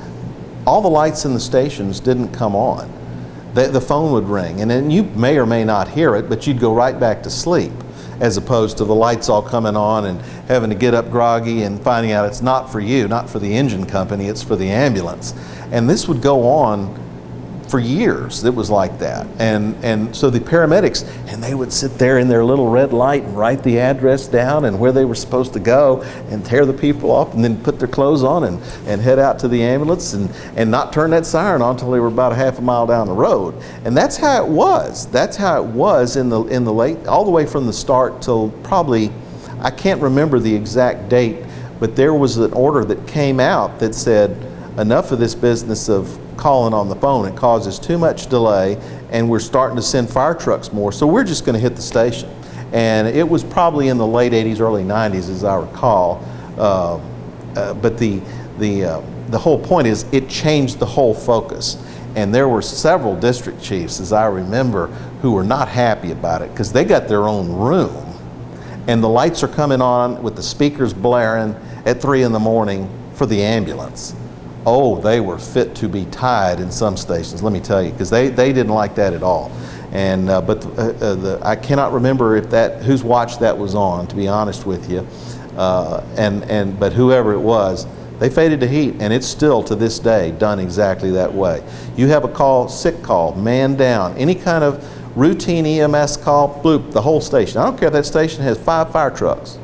Speaker 2: all the lights in the stations didn't come on. The phone would ring, and then you may or may not hear it, but you'd go right back to sleep, as opposed to the lights all coming on and having to get up groggy and finding out it's not for you, not for the engine company, it's for the ambulance. And this would go on for years. It was like that. And so the paramedics, and they would sit there in their little red light and write the address down and where they were supposed to go and tear the people off, and then put their clothes on and head out to the ambulance and not turn that siren on until they were about a half a mile down the road. And that's how it was. That's how it was in the late, all the way from the start till probably, I can't remember the exact date, but there was an order that came out that said, enough of this business of calling on the phone. It causes too much delay, and we're starting to send fire trucks more, so we're just going to hit the station. And it was probably in the late 80s, early 90s, as I recall. But the whole point is, it changed the whole focus. And there were several district chiefs, as I remember, who were not happy about it, because they got their own room, and the lights are coming on with the speakers blaring at 3 in the morning for the ambulance. Oh, they were fit to be tied in some stations, let me tell you, because they didn't like that at all. And but I cannot remember whose watch that was on, to be honest with you. But whoever it was, they faded to heat, and it's still to this day done exactly that way. You have a call, sick call, man down, any kind of routine EMS call, bloop, the whole station. I don't care if that station has 5 fire trucks,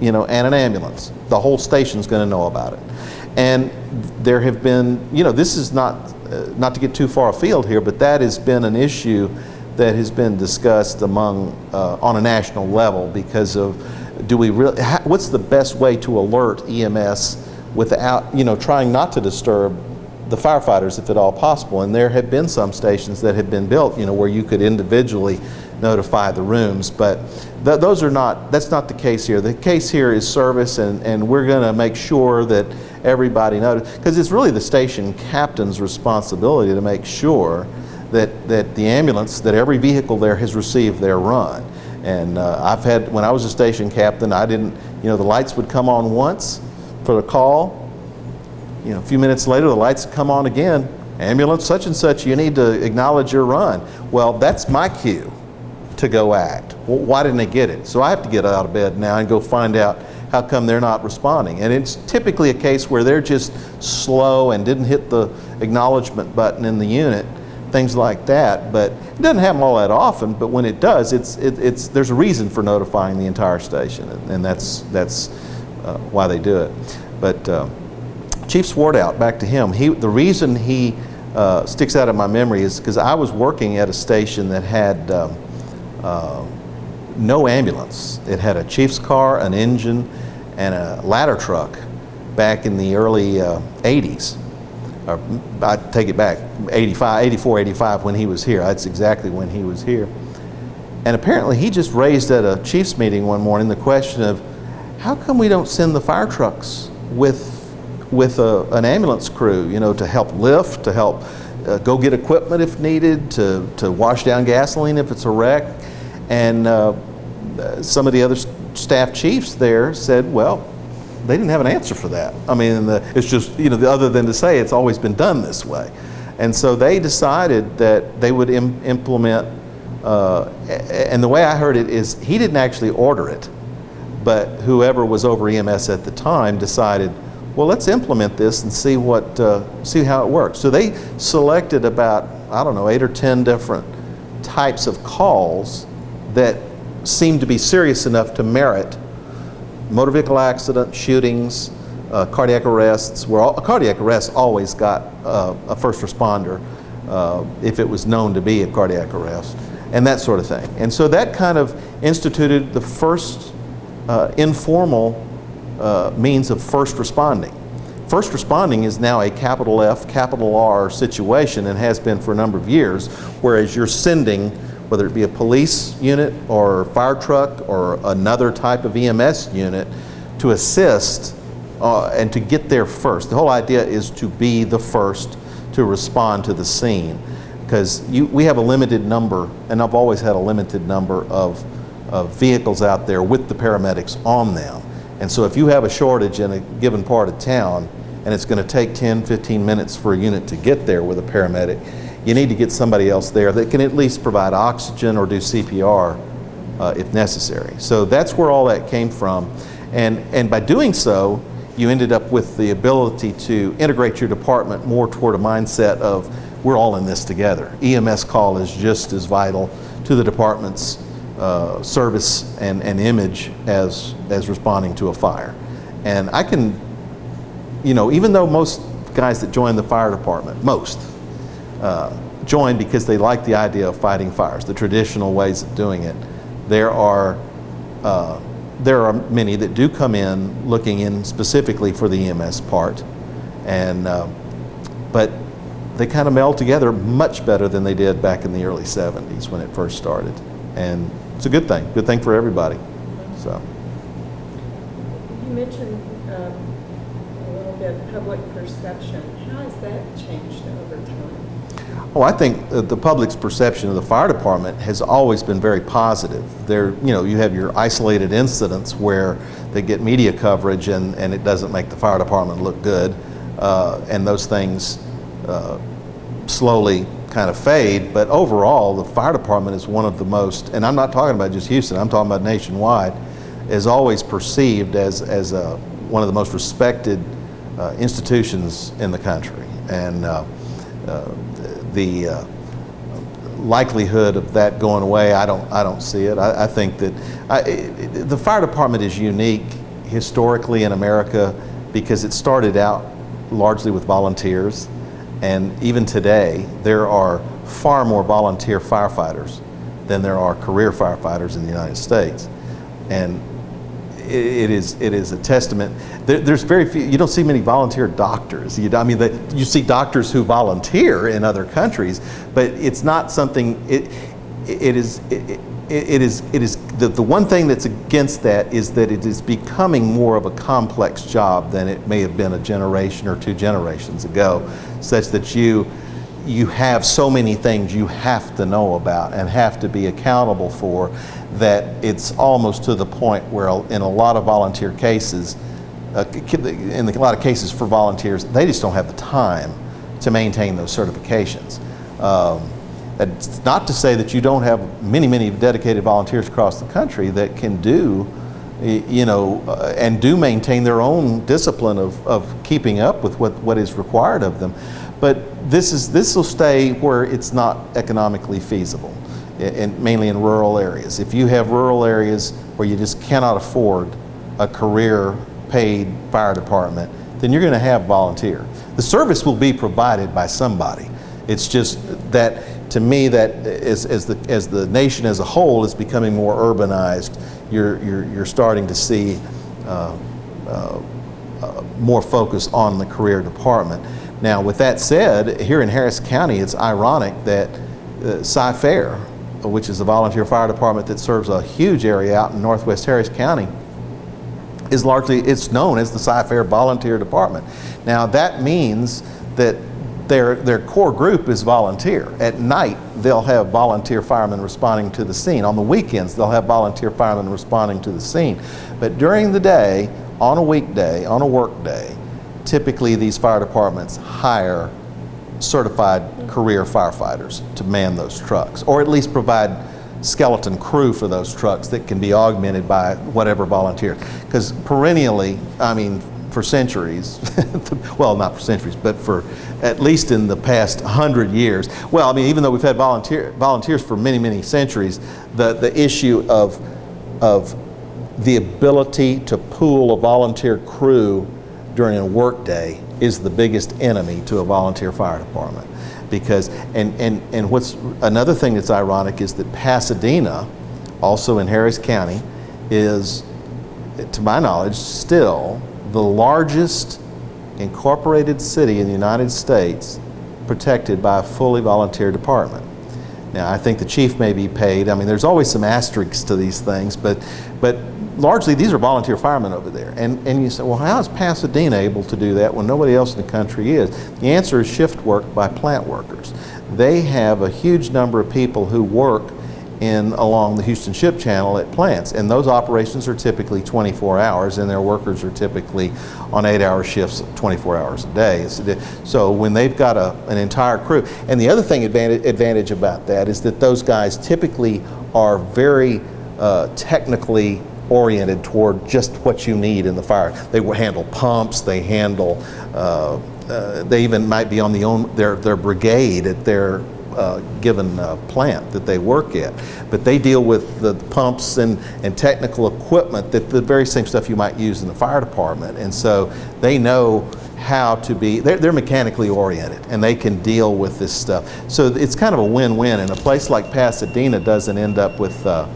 Speaker 2: and an ambulance. The whole station's going to know about it. And there have been, this is not to get too far afield here, but that has been an issue that has been discussed on a national level, because of, what's the best way to alert EMS without, trying not to disturb the firefighters if at all possible. And there have been some stations that have been built, where you could individually notify the rooms, but that's not the case here. The case here is service, and we're going to make sure that everybody knows, because it's really the station captain's responsibility to make sure that the ambulance, that every vehicle there has received their run. And when I was a station captain, I didn't, the lights would come on once for the call. A few minutes later, the lights come on again. Ambulance such and such, you need to acknowledge your run. Well, that's my cue to go act. Well, why didn't they get it? So I have to get out of bed now and go find out how come they're not responding. And it's typically a case where they're just slow and didn't hit the acknowledgement button in the unit, things like that. But it doesn't happen all that often, but when it does, there's a reason for notifying the entire station, and that's why they do it. But Chief Swartout, back to him, the reason he sticks out in my memory is because I was working at a station that had no ambulance. It had a chief's car, an engine, and a ladder truck back in the early 80s. or I take it back, 84, 85 when he was here. That's exactly when he was here. And apparently he just raised at a chief's meeting one morning the question of, how come we don't send the fire trucks with an ambulance crew, you know, to help lift, to help go get equipment if needed, to wash down gasoline if it's a wreck. And some of the other staff chiefs there said, well, they didn't have an answer for that. I mean, it's just, you know, other than to say it's always been done this way. And so they decided that they would implement, and the way I heard it is he didn't actually order it, but whoever was over EMS at the time decided, well, let's implement this and see how it works. So they selected about, I don't know, 8 or 10 different types of calls that seemed to be serious enough to merit motor vehicle accident, shootings, cardiac arrests. A cardiac arrest always got a first responder if it was known to be a cardiac arrest, and that sort of thing. And so that kind of instituted the first informal means of first responding. First responding is now a capital F, capital R situation, and has been for a number of years, whereas you're sending, whether it be a police unit or fire truck or another type of EMS unit, to assist and to get there first. The whole idea is to be the first to respond to the scene, because we have a limited number, and I've always had a limited number of vehicles out there with the paramedics on them. And so if you have a shortage in a given part of town and it's going to take 10, 15 minutes for a unit to get there with a paramedic, you need to get somebody else there that can at least provide oxygen or do CPR if necessary. So that's where all that came from. And by doing so, you ended up with the ability to integrate your department more toward a mindset of, we're all in this together. EMS call is just as vital to the department's service and image as responding to a fire. And I can, you know, even though most guys that join the fire department, join because they like the idea of fighting fires, the traditional ways of doing it, there are many that do come in looking in specifically for the EMS part, and but they kind of meld together much better than they did back in the early 70s when it first started. And it's a good thing for everybody. So
Speaker 1: you mentioned a little bit public perception. How has that changed over time?
Speaker 2: Oh, I think the public's perception of the fire department has always been very positive. You have your isolated incidents where they get media coverage and it doesn't make the fire department look good, and those things slowly kind of fade. But overall, the fire department is one of the most, and I'm not talking about just Houston, I'm talking about nationwide, is always perceived as one of the most respected institutions in the country. And the likelihood of that going away, I don't see it. I think that the fire department is unique historically in America because it started out largely with volunteers, and even today there are far more volunteer firefighters than there are career firefighters in the United States. And it is a testament. There's very few. You don't see many volunteer doctors. You see doctors who volunteer in other countries, but it's not something. It is the one thing that's against that is that it is becoming more of a complex job than it may have been a generation or 2 generations ago, such that you have so many things you have to know about and have to be accountable for, that it's almost to the point where in a lot of volunteer cases, in a lot of cases for volunteers, they just don't have the time to maintain those certifications. It's not to say that you don't have many dedicated volunteers across the country that can do, and do maintain their own discipline of keeping up with what is required of them. But this will stay where it's not economically feasible, and mainly in rural areas. If you have rural areas where you just cannot afford a career paid fire department, then you're going to have volunteer. The service will be provided by somebody. It's just that, to me, that as the nation as a whole is becoming more urbanized, you're starting to see more focus on the career department. Now, with that said, here in Harris County, it's ironic that Cy-Fair, which is a volunteer fire department that serves a huge area out in northwest Harris County, is it's known as the Cy-Fair Volunteer Department. Now, that means that their core group is volunteer. At night, they'll have volunteer firemen responding to the scene. On the weekends, they'll have volunteer firemen responding to the scene. But during the day, on a weekday, on a work day, typically these fire departments hire certified career firefighters to man those trucks, or at least provide skeleton crew for those trucks that can be augmented by whatever volunteer. Because perennially, I mean, for centuries, well, not for centuries, but for at least in the past 100 years. Well, I mean, even though we've had volunteers for many, many centuries, the issue of the ability to pool a volunteer crew during a work day is the biggest enemy to a volunteer fire department. Because, and what's another thing that's ironic is that Pasadena, also in Harris County, is, to my knowledge, still the largest incorporated city in the United States protected by a fully volunteer department. Now, I think the chief may be paid. I mean, there's always some asterisks to these things, but largely these are volunteer firemen over there. And you say, well, how is Pasadena able to do that when nobody else in the country is? The answer is shift work by plant workers. They have a huge number of people who work along the Houston Ship Channel at plants, and those operations are typically 24 hours, and their workers are typically on 8-hour shifts, 24 hours a day. So when they've got an entire crew, and the other thing advantage about that is that those guys typically are very technically oriented toward just what you need in the fire. They handle pumps, they handle, they even might be on their brigade at their given plant that they work at. But they deal with the pumps and technical equipment, that the very same stuff you might use in the fire department. And so they know how to be, they're mechanically oriented, and they can deal with this stuff. So it's kind of a win-win, and a place like Pasadena doesn't end up with a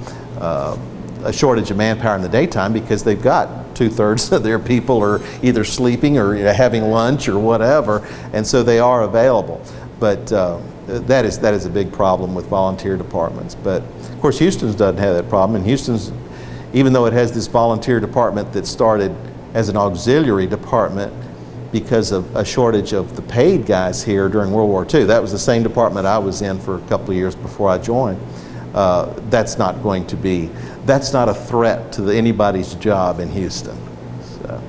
Speaker 2: shortage of manpower in the daytime because they've got 2/3 of their people are either sleeping or having lunch or whatever, and so they are available. But that is a big problem with volunteer departments. But of course, Houston's doesn't have that problem, and Houston's, even though it has this volunteer department that started as an auxiliary department because of a shortage of the paid guys here during World War II. That was the same department I was in for a couple of years before I joined. That's not a threat to anybody's job in Houston. So.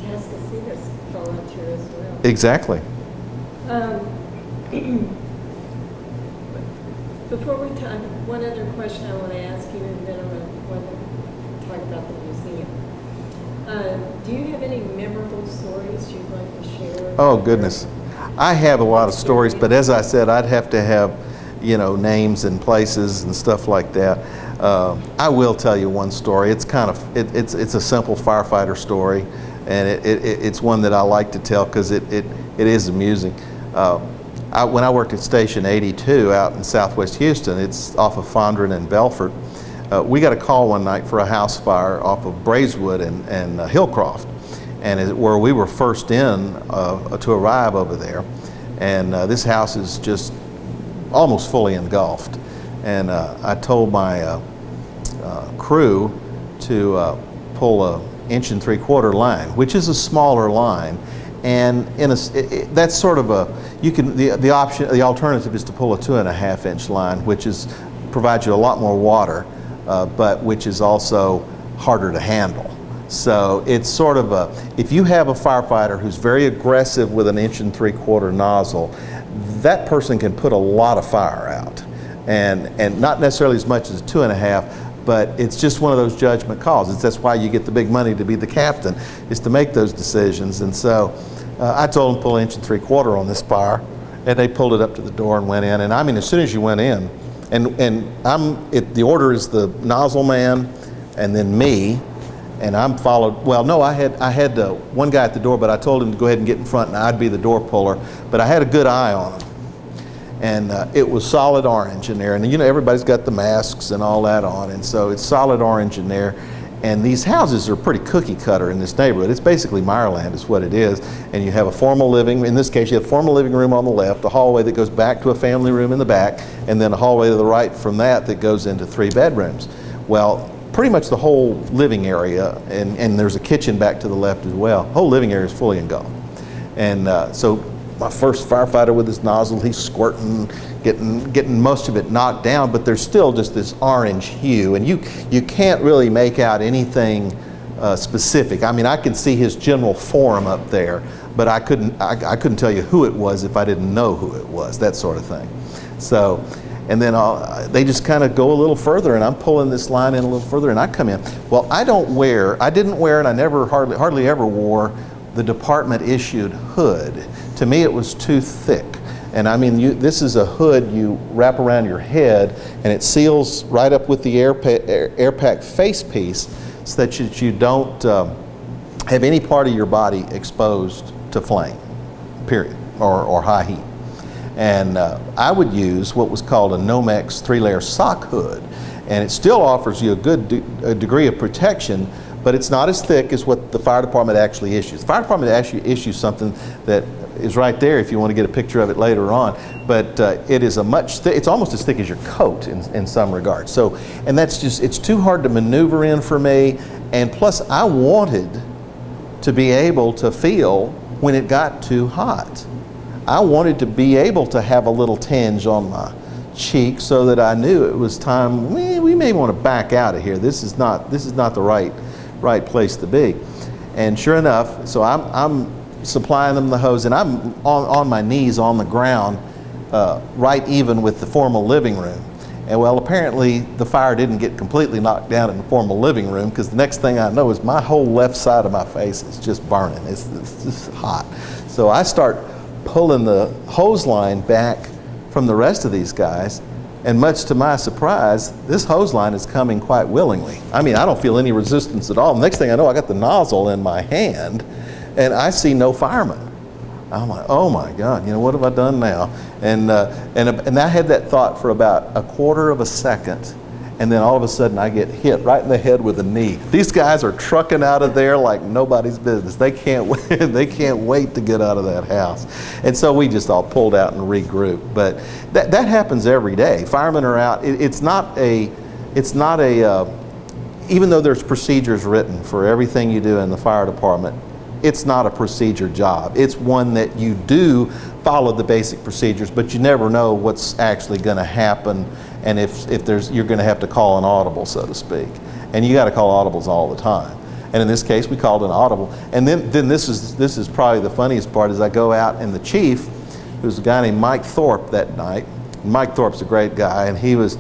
Speaker 1: Tascasinas volunteer as well.
Speaker 2: Exactly.
Speaker 1: Before we talk, one other question I want to ask you, and then I want to talk about the museum. Do you have any memorable stories you'd like to share?
Speaker 2: Oh, goodness. I have a lot of stories, but as I said, I'd have to have, names and places and stuff like that. I will tell you one story. It's it's a simple firefighter story, and it's one that I like to tell because it is amusing. When I worked at Station 82 out in southwest Houston, it's off of Fondren and Belfort, we got a call one night for a house fire off of Braeswood and Hillcroft, and where we were first in to arrive over there. And this house is just almost fully engulfed. And I told my crew to pull a 1 3/4 line, which is a smaller line. And that's sort of the alternative is to pull a 2.5 inch line, which provides you a lot more water, but which is also harder to handle. So it's sort of if you have a firefighter who's very aggressive with an 1 3/4 nozzle, that person can put a lot of fire out, and not necessarily as much as 2.5. But it's just one of those judgment calls. That's why you get the big money to be the captain, is to make those decisions. And so I told them to pull 1 3/4 on this fire, and they pulled it up to the door and went in. And I mean, as soon as you went in, the order is the nozzle man, and then me, and I'm followed. Well, no, I had one guy at the door, but I told him to go ahead and get in front, and I'd be the door puller. But I had a good eye on him. And it was solid orange in there, and everybody's got the masks and all that on, and so it's solid orange in there. And these houses are pretty cookie cutter in this neighborhood. It's basically Meyerland is what it is. And you have a formal living, in this case you have a formal living room on the left, a hallway that goes back to a family room in the back, and then a hallway to the right from that that goes into 3 bedrooms. Well, pretty much the whole living area, and there's a kitchen back to the left as well, the whole living area is fully engulfed. And so my first firefighter with his nozzle, he's squirting, getting most of it knocked down, but there's still just this orange hue, and you can't really make out anything specific. I mean, I can see his general form up there, but I couldn't tell you who it was if I didn't know who it was, that sort of thing. So, and then they just kind of go a little further, and I'm pulling this line in a little further, and I come in. Well, I didn't wear, and I never hardly ever wore the department issued hood. To me, it was too thick. And I mean, this is a hood you wrap around your head, and it seals right up with the air pack face piece so that you don't have any part of your body exposed to flame, period, or high heat. And I would use what was called a Nomex 3-layer sock hood, and it still offers you a good degree of protection, but it's not as thick as what the fire department actually issues. The fire department actually issues something that is right there if you want to get a picture of it later on, but it is it's almost as thick as your coat in some regards. So, and that's just, it's too hard to maneuver in for me, and plus I wanted to be able to feel when it got too hot. I wanted to be able to have a little tinge on my cheek so that I knew it was time, we may want to back out of here. This is not the right place to be. And sure enough, so I'm supplying them the hose, and I'm on my knees on the ground, right even with the formal living room. And well, apparently the fire didn't get completely knocked down in the formal living room, because the next thing I know is my whole left side of my face is just burning. It's just hot. So I start pulling the hose line back from the rest of these guys, and much to my surprise, this hose line is coming quite willingly. I mean, I don't feel any resistance at all. Next thing I know, I got the nozzle in my hand, and I see no fireman. I'm like, oh my God, what have I done now? And I had that thought for about a quarter of a second, and then all of a sudden I get hit right in the head with a knee. These guys are trucking out of there like nobody's business. They can't wait, they can't wait to get out of that house. And so we just all pulled out and regrouped. But that happens every day. Firemen are out. It's not a, even though there's procedures written for everything you do in the fire department, it's not a procedure job. It's one that you do follow the basic procedures, but you never know what's actually going to happen, and if you're going to have to call an audible, so to speak. And you got to call audibles all the time. And in this case, we called an audible. And then this is probably the funniest part, is I go out, and the chief, who's a guy named Mike Thorpe that night. Mike Thorpe's a great guy, and he's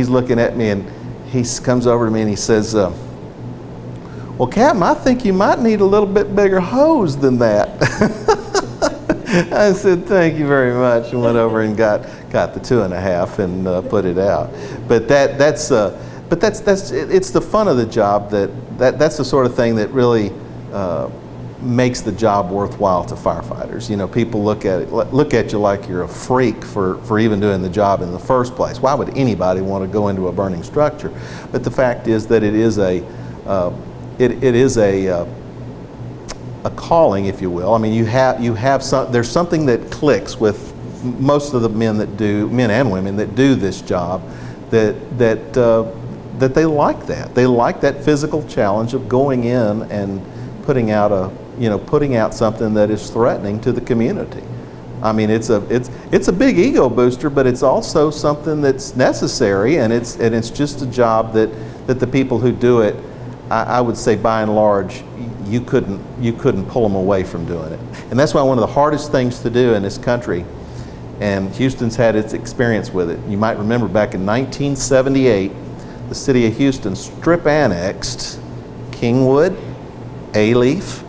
Speaker 2: looking at me, and he comes over to me and he says, well, Captain, I think you might need a little bit bigger hose than that. I said, thank you very much, and went over and got the 2.5 and put it out. But that's it's the fun of the job that's the sort of thing that really makes the job worthwhile to firefighters. People look at you like you're a freak for even doing the job in the first place. Why would anybody want to go into a burning structure? But the fact is that it is a calling, if you will. I mean, there's something that clicks with most of the men and women that do this job, that they like that. They like that physical challenge of going in and putting out something that is threatening to the community. I mean, it's a big ego booster, but it's also something that's necessary, and it's just a job that the people who do it, I would say by and large, you couldn't pull them away from doing it. And that's why one of the hardest things to do in this country, and Houston's had its experience with it. You might remember back in 1978, the city of Houston strip annexed Kingwood, Alief,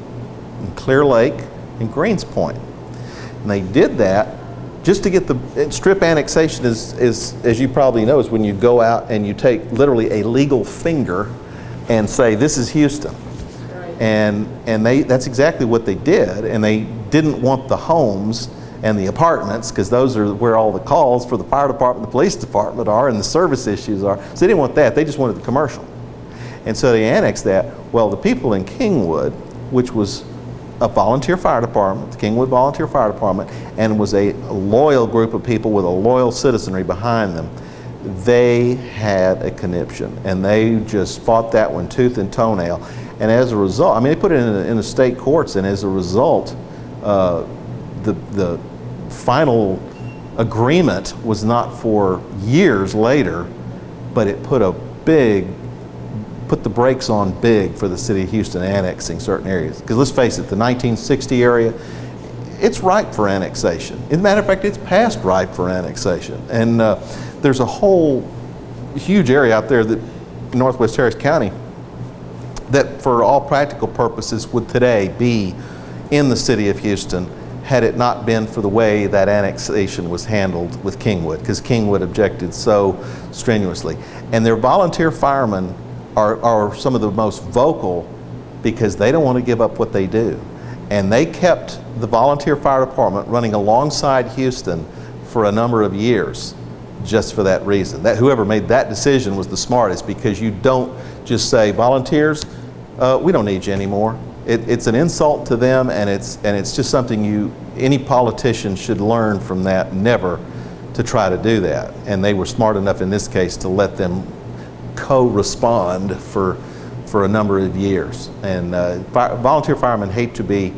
Speaker 2: and Clear Lake, and Greens Point. And they did that just to get the strip annexation is, as you probably know, is when you go out and you take literally a legal finger and say, this is Houston.
Speaker 1: Right.
Speaker 2: And that's exactly what they did, and they didn't want the homes and the apartments, because those are where all the calls for the fire department, the police department are, and the service issues are. So they didn't want that, they just wanted the commercial. And so they annexed that. Well, the people in Kingwood, which was a volunteer fire department, the Kingwood Volunteer Fire Department, and was a loyal group of people with a loyal citizenry behind them, they had a conniption, and they just fought that one tooth and toenail. And as a result, I mean, they put it in the state courts, and as a result, the final agreement was not for years later, but it put the brakes on big for the city of Houston annexing certain areas. Because let's face it, the 1960 area, it's ripe for annexation. As a matter of fact, it's past ripe for annexation. And there's a whole huge area out there that in Northwest Harris County that for all practical purposes would today be in the city of Houston had it not been for the way that annexation was handled with Kingwood, because Kingwood objected so strenuously. And their volunteer firemen are some of the most vocal because they don't want to give up what they do. And they kept the volunteer fire department running alongside Houston for a number of years just for that reason. That whoever made that decision was the smartest, because you don't just say, volunteers, we don't need you anymore. It's an insult to them, and it's just something any politician should learn from that, never to try to do that. And they were smart enough in this case to let them co-respond for a number of years. And volunteer firemen hate to be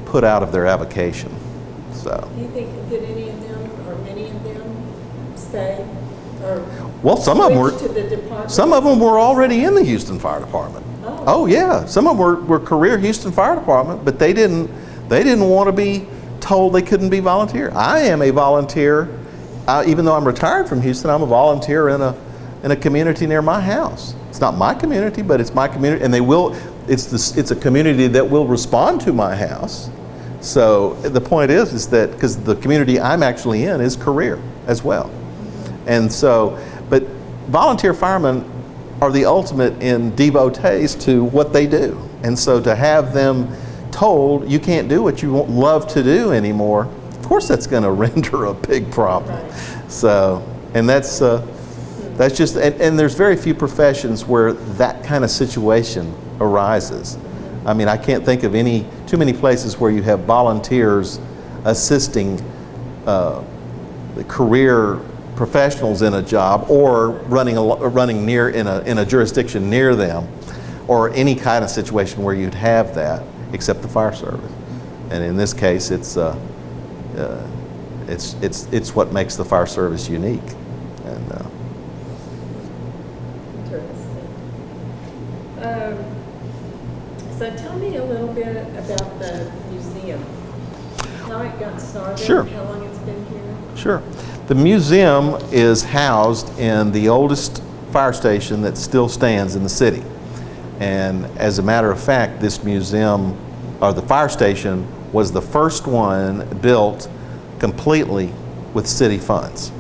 Speaker 2: put out of their avocation. So.
Speaker 1: Do you think, did any of them or many of them stay? Or
Speaker 2: well, some of them were already in the Houston Fire Department. Oh yeah, some of them were career Houston Fire Department, but they didn't want to be told they couldn't be volunteer. I am a volunteer, even though I'm retired from Houston. I'm a volunteer in a community near my house. It's not my community, but it's my community, and it's a community that will respond to my house. So the point is that because the community I'm actually in is career as well, and so, but volunteer firemen are the ultimate in devotees to what they do. And so to have them told you can't do what you love to do anymore, of course that's going to render a big problem. Right. So, and that's just, and there's very few professions where that kind of situation arises. I mean, I can't think of too many places where you have volunteers assisting the career professionals in a job, or running near in a jurisdiction near them, or any kind of situation where you'd have that, except the fire service. And in this case, it's what makes the fire service unique. And
Speaker 1: interesting. So tell me a little bit about the museum. How it got started.
Speaker 2: Sure.
Speaker 1: How long it's been here.
Speaker 2: Sure. The museum is housed in the oldest fire station that still stands in the city. And as a matter of fact, this museum, or the fire station, was the first one built completely with city funds.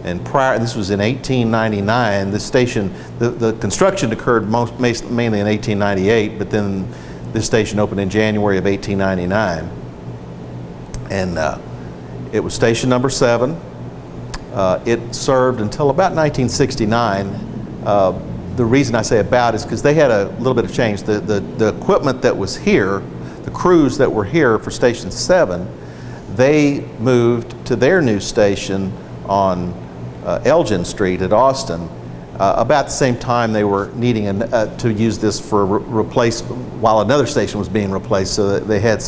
Speaker 2: And this was in 1899. This station, the construction occurred mainly in 1898, but then this station opened in January of 1899. And it was station number 7. It served until about 1969. The reason I say about is because they had a little bit of change. The equipment that was here, the crews that were here for Station 7, they moved to their new station on Elgin Street at Austin. About the same time they were needing to use this for while another station was being replaced, so that they had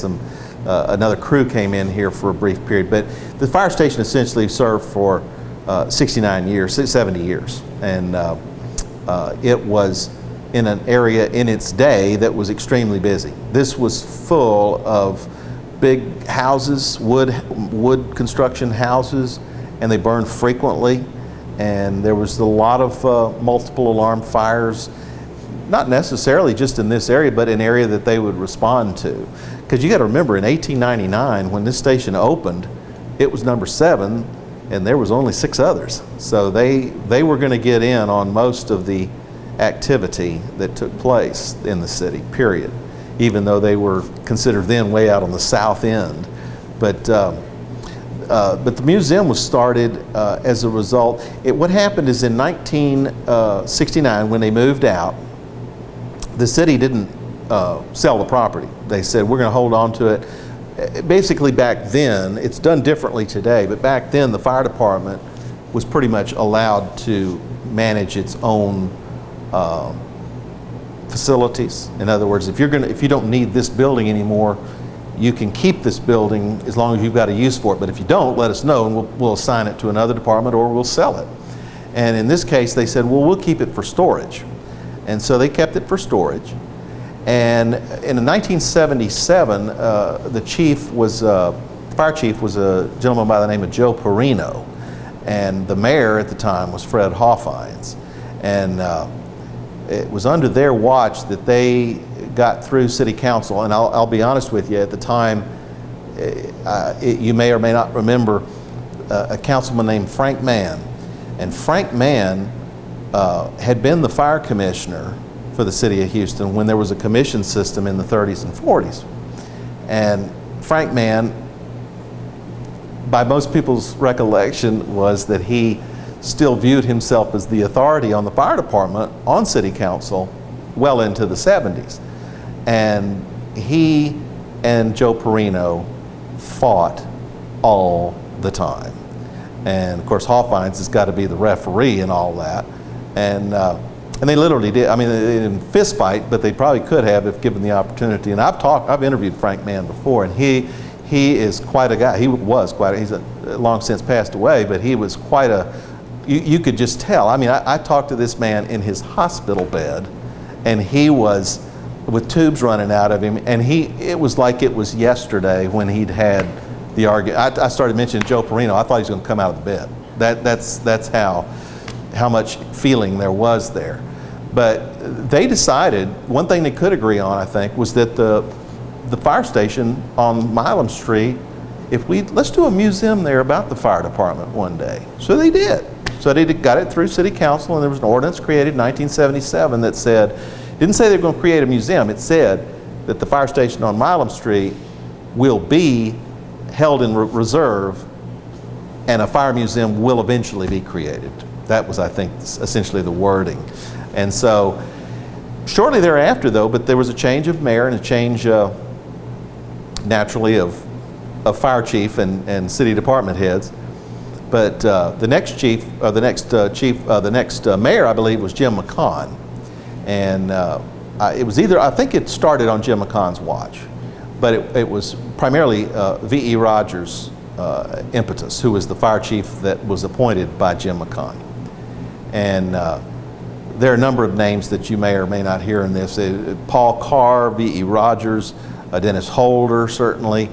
Speaker 2: another crew came in here for a brief period. But the fire station essentially served for 70 years. And it was in an area in its day that was extremely busy. This was full of big houses, wood construction houses, and they burned frequently. And there was a lot of multiple alarm fires, not necessarily just in this area, but an area that they would respond to. Because you got to remember, in 1899, when this station opened, it was number 7, and there was only 6 others. So they were going to get in on most of the activity that took place in the city, period, even though they were considered then way out on the south end. But but the museum was started as a result. What happened is in 1969, when they moved out, the city didn't sell the property. They said, we're going to hold on to it. Basically back then, it's done differently today, but back then the fire department was pretty much allowed to manage its own facilities. In other words, if you don't need this building anymore, you can keep this building as long as you've got a use for it. But if you don't, let us know and we'll assign it to another department or we'll sell it. And in this case, they said, well, we'll keep it for storage. And so they kept it for storage. And in 1977, the fire chief was a gentleman by the name of Joe Perino, and the mayor at the time was Fred Hoffines. And it was under their watch that they got through city council. And I'll be honest with you, at the time, you may or may not remember a councilman named Frank Mann. And Frank Mann had been the fire commissioner for the city of Houston when there was a commission system in the 30s and 40s. And Frank Mann, by most people's recollection, was that he still viewed himself as the authority on the fire department on city council well into the 70s. And he and Joe Perino fought all the time. And of course, Hoffines has got to be the referee and all that. And they literally did. I mean, they didn't fist fight, but they probably could have if given the opportunity. And I've interviewed Frank Mann before, and he is quite a guy. He's long since passed away, but he was quite a, you could just tell. I mean, I talked to this man in his hospital bed, and he was with tubes running out of him, and it was like it was yesterday when he'd had the argument. I started mentioning Joe Perino. I thought he was going to come out of the bed. That's how much feeling there was there. But they decided, one thing they could agree on, I think, was that the fire station on Milam Street, let's do a museum there about the fire department one day. So they did. So they got it through city council, and there was an ordinance created in 1977 that didn't say they were going to create a museum. It said that the fire station on Milam Street will be held in reserve, and a fire museum will eventually be created. That was, I think, essentially the wording. And so shortly thereafter, though, but there was a change of mayor and a change naturally of fire chief and city department heads. But the next mayor, I believe, was Jim McCon. And it was I think it started on Jim McCon's watch, but it was primarily V.E. Rogers' impetus, who was the fire chief that was appointed by Jim McCon. And there are a number of names that you may or may not hear in this. Paul Carr, V.E. Rogers, Dennis Holder, certainly.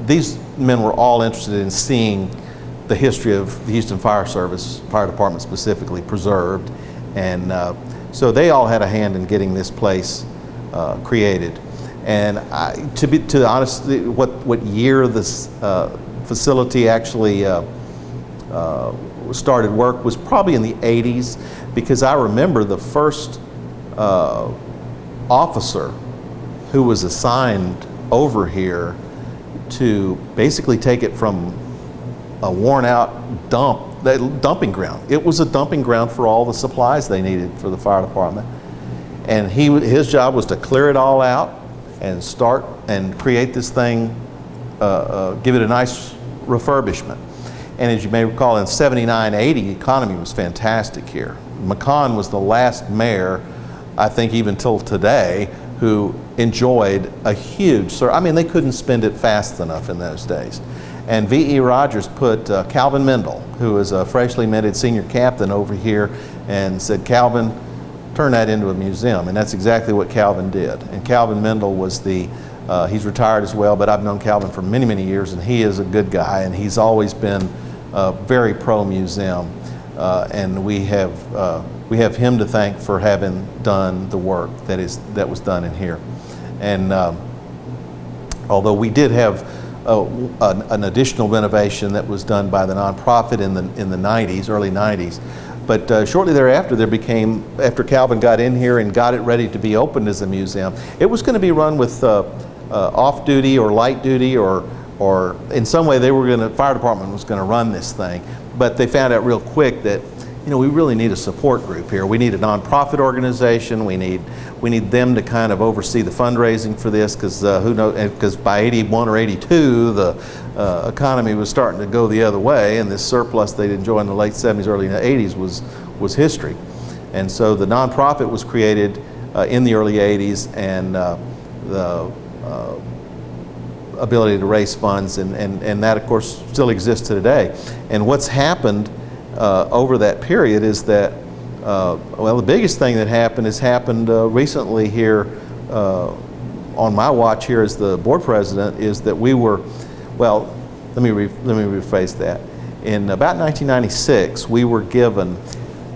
Speaker 2: These men were all interested in seeing the history of the Houston Fire Department specifically, preserved. And so they all had a hand in getting this place created. And to be honest, what year this facility actually started work was probably in the 80s, because I remember the first officer who was assigned over here to basically take it from a worn out dumping ground. It was a dumping ground for all the supplies they needed for the fire department. And his job was to clear it all out and start and create this thing, give it a nice refurbishment. And as you may recall, in 79, 80, the economy was fantastic here. McCon was the last mayor, I think even till today, who enjoyed a huge, I mean, they couldn't spend it fast enough in those days. And V.E. Rogers put Calvin Mendel, who is a freshly minted senior captain, over here and said, Calvin, turn that into a museum. And that's exactly what Calvin did. And Calvin Mendel was he's retired as well, but I've known Calvin for many, many years, and he is a good guy, and he's always been very pro-museum. And we have him to thank for having done the work that was done in here. And although we did have an additional renovation that was done by the nonprofit in the 90s, early 90s, but shortly thereafter, after Calvin got in here and got it ready to be opened as a museum, it was going to be run with off-duty or light duty or or in some way fire department was gonna run this thing, but they found out real quick that, we really need a support group here. We need a nonprofit organization. We need them to kind of oversee the fundraising for this, because who knows? Because by '81 or '82, the economy was starting to go the other way, and this surplus they'd enjoyed in the late '70s, early '80s was history. And so the nonprofit was created in the early '80s, and the ability to raise funds, and that of course still exists today. And what's happened over that period is that, well, the biggest thing that has happened recently here on my watch here as the board president, is that we were, well, let me rephrase that. In about 1996, we were given,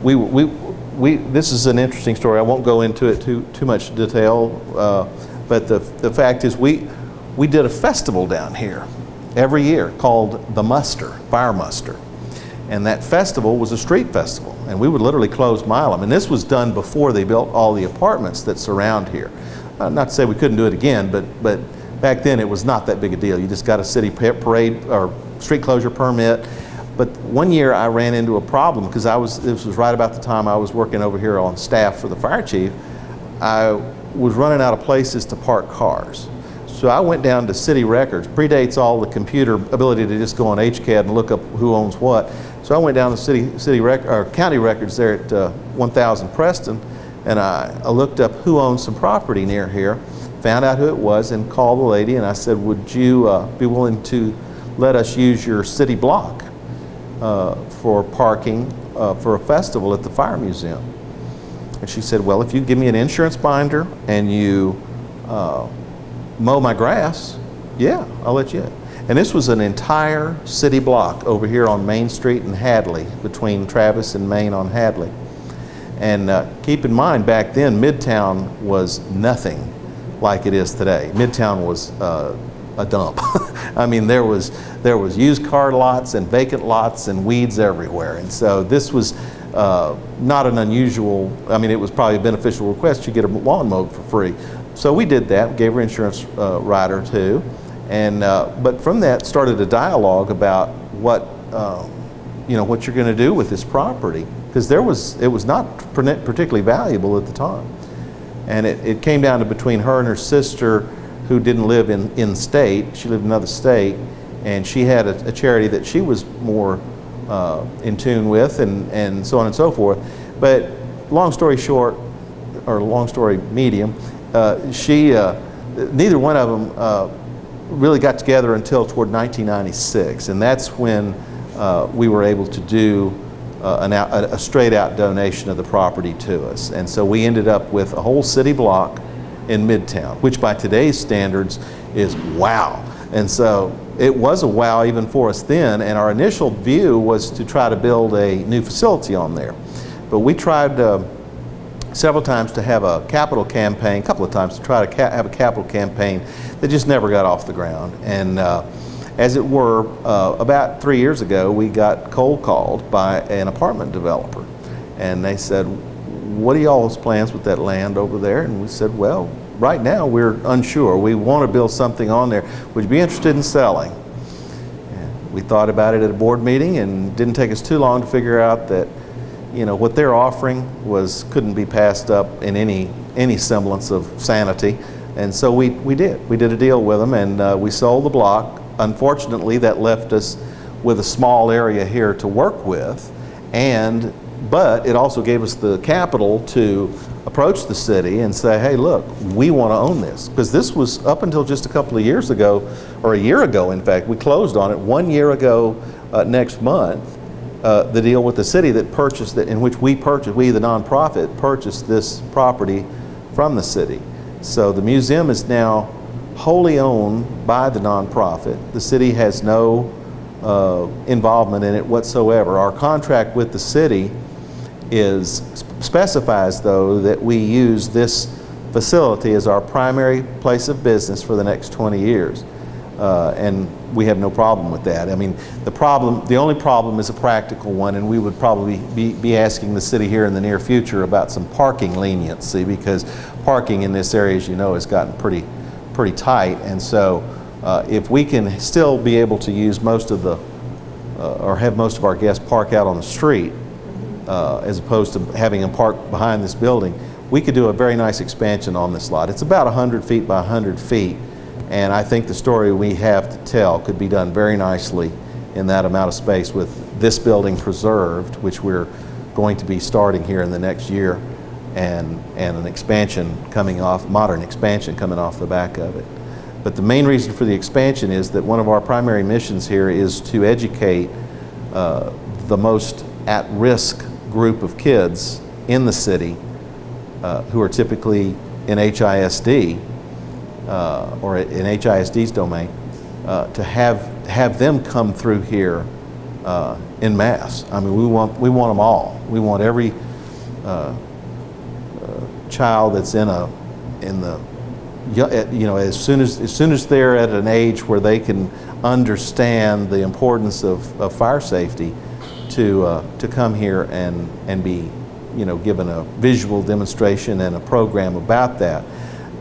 Speaker 2: this is an interesting story. I won't go into it too much detail, but the fact is we did a festival down here every year called the Fire Muster. And that festival was a street festival, and we would literally close Milam. And this was done before they built all the apartments that surround here. Not to say we couldn't do it again, but back then it was not that big a deal. You just got a city parade or street closure permit. But one year I ran into a problem, because this was right about the time I was working over here on staff for the fire chief. I was running out of places to park cars. So I went down to city records, predates all the computer ability to just go on HCAD and look up who owns what. So I went down to county records there at 1000 Preston, and I looked up who owns some property near here, found out who it was, and called the lady, and I said, would you be willing to let us use your city block for parking for a festival at the Fire Museum? And she said, well, if you give me an insurance binder and you mow my grass, yeah, I'll let you in. And this was an entire city block over here on Main Street and Hadley, between Travis and Main on Hadley. And keep in mind, back then, Midtown was nothing like it is today. Midtown was a dump. I mean, there was used car lots and vacant lots and weeds everywhere. And so this was not an unusual, I mean, it was probably a beneficial request. You get a lawn mowed for free. So we did that, gave her insurance rider too. And but from that started a dialogue about what what you're going to do with this property, because it was not particularly valuable at the time, and it came down to between her and her sister, who didn't live in state. She lived in another state, and she had a charity that she was more in tune with, and so on and so forth. But long story short, or long story medium, neither one of them really got together until toward 1996, and that's when we were able to do a straight out donation of the property to us. And so we ended up with a whole city block in Midtown, which by today's standards is wow. And so it was a wow even for us then, and our initial view was to try to build a new facility on there. But we tried several times to have a capital campaign, a couple of times to try to have a capital campaign that just never got off the ground. And as it were, about 3 years ago, we got cold called by an apartment developer. And they said, what are y'all's plans with that land over there? And we said, well, right now we're unsure. We want to build something on there. Would you be interested in selling? And we thought about it at a board meeting, and it didn't take us too long to figure out that what they're offering couldn't be passed up in any semblance of sanity. And so we did a deal with them, and we sold the block. Unfortunately, that left us with a small area here to work with, but it also gave us the capital to approach the city and say, hey, look, we want to own this. Because this was up until just a couple of years ago, or a year ago, in fact, we closed on it 1 year ago next month. The deal with the city that purchased it, in which we, the nonprofit, purchased this property from the city. So the museum is now wholly owned by the nonprofit. The city has no involvement in it whatsoever. Our contract with the city specifies, though, that we use this facility as our primary place of business for the next 20 years. And we have no problem with that. I mean, the only problem is a practical one, and we would probably be asking the city here in the near future about some parking leniency, because parking in this area, as you know, has gotten pretty tight. And so If we can still be able to use most of the, or have most of our guests park out on the street, as opposed to having them park behind this building, we could do a very nice expansion on this lot. It's about 100 feet by 100 feet, and I think the story we have to tell could be done very nicely in that amount of space with this building preserved, which we're going to be starting here in the next year, and an expansion coming off, modern expansion coming off the back of it. But the main reason for the expansion is that one of our primary missions here is to educate the most at-risk group of kids in the city who are typically in HISD or in HISD's domain, to have them come through here in mass. I mean, we want them all. We want every child that's in the as soon as they're at an age where they can understand the importance of fire safety, to come here and be given a visual demonstration and a program about that.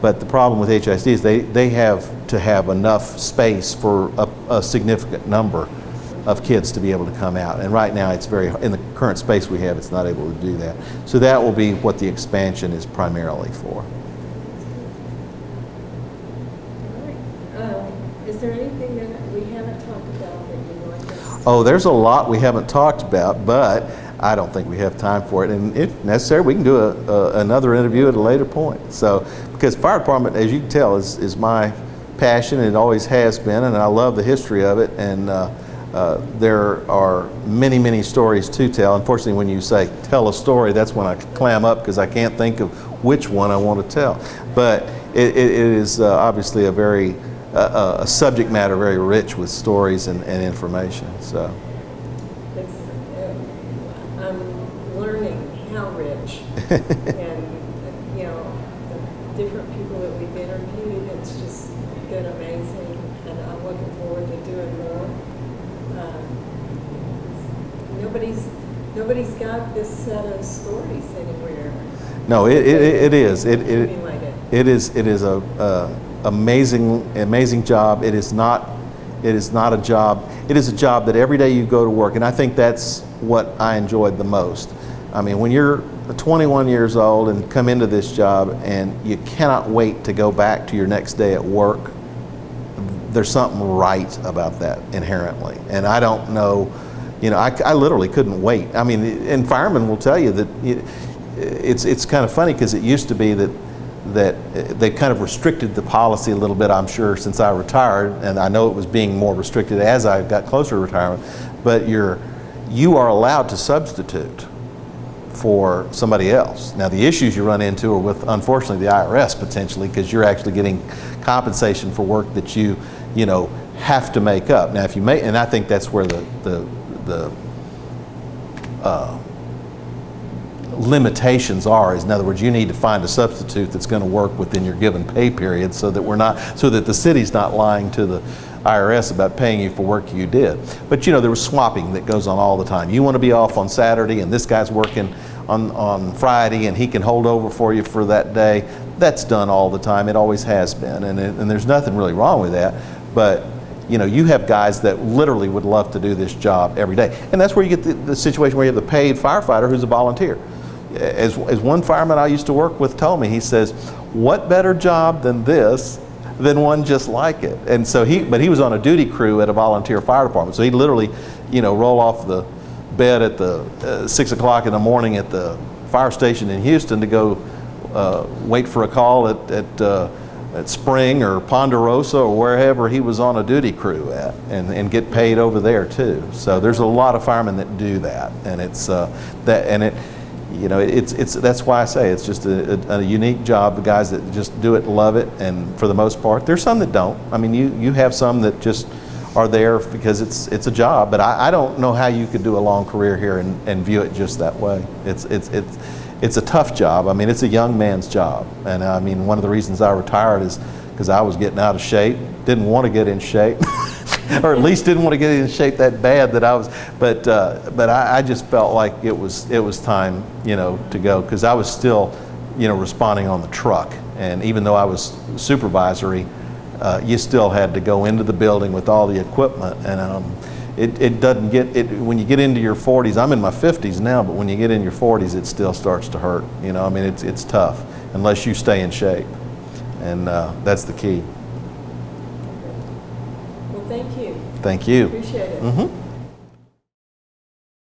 Speaker 2: But the problem with HISD is they have to have enough space for a significant number of kids to be able to come out. And right now it's in the current space we have, it's not able to do that. So that will be what the expansion is primarily for.
Speaker 1: Is there anything that we haven't talked about that you'd like us to?
Speaker 2: Oh, there's a lot we haven't talked about, but I don't think we have time for it. And if necessary, we can do another interview at a later point. So, because fire department, as you can tell, is my passion, and it always has been, and I love the history of it. And there are many, many stories to tell. Unfortunately, when you say tell a story, that's when I clam up, because I can't think of which one I want to tell. But it is obviously a subject matter very rich with stories and information. So
Speaker 1: I'm learning how rich, and the different people that we've interviewed. It's just been amazing, and I'm looking forward to doing more. Nobody's got this set of stories anywhere.
Speaker 2: No, it is. It is a amazing job. It is not a job. It is a job that every day you go to work, and I think that's what I enjoyed the most. I mean, when you're 21 years old and come into this job and you cannot wait to go back to your next day at work, there's something right about that inherently. And I don't know, I literally couldn't wait. I mean, and firemen will tell you that it's kind of funny, because it used to be that they kind of restricted the policy a little bit, I'm sure, since I retired, and I know it was being more restricted as I got closer to retirement. But you are allowed to substitute for somebody else. Now, the issues you run into are with, unfortunately, the IRS potentially, because you're actually getting compensation for work that you have to make up. Now, if you make, and I think that's where the limitations are, is, in other words, you need to find a substitute that's going to work within your given pay period, so that the city's not lying to the IRS about paying you for work you did. But there was swapping that goes on all the time. You want to be off on Saturday, and this guy's working on Friday, and he can hold over for you for that day. That's done all the time. It always has been, and there's nothing really wrong with that. But you have guys that literally would love to do this job every day, and that's where you get the situation where you have the paid firefighter who's a volunteer. As one fireman I used to work with told me, he says, "What better job than this, than one just like it?" And so he was on a duty crew at a volunteer fire department, so he'd literally, roll off the bed at the 6 o'clock in the morning at the fire station in Houston to go wait for a call at Spring or Ponderosa or wherever he was on a duty crew at, and get paid over there too. So there's a lot of firemen that do that, and it's that's why I say it's just a unique job. The guys that just do it love it, and for the most part, there's some that don't. I mean, you have some that just are there because it's a job, but I don't know how you could do a long career here and view it just that way. It's a tough job. I mean, it's a young man's job, and I mean, one of the reasons I retired is because I was getting out of shape, didn't want to get in shape. Or at least didn't want to get in shape that bad that I was, but I just felt like it was time, to go, because I was still, responding on the truck, and even though I was supervisory, you still had to go into the building with all the equipment, and it doesn't get it when you get into your 40s. I'm in my 50s now, but when you get in your 40s, it still starts to hurt. You know, I mean, it's tough unless you stay in shape, and that's the key.
Speaker 1: Well, thank you.
Speaker 2: Thank you.
Speaker 1: Appreciate it.
Speaker 2: Mm-hmm.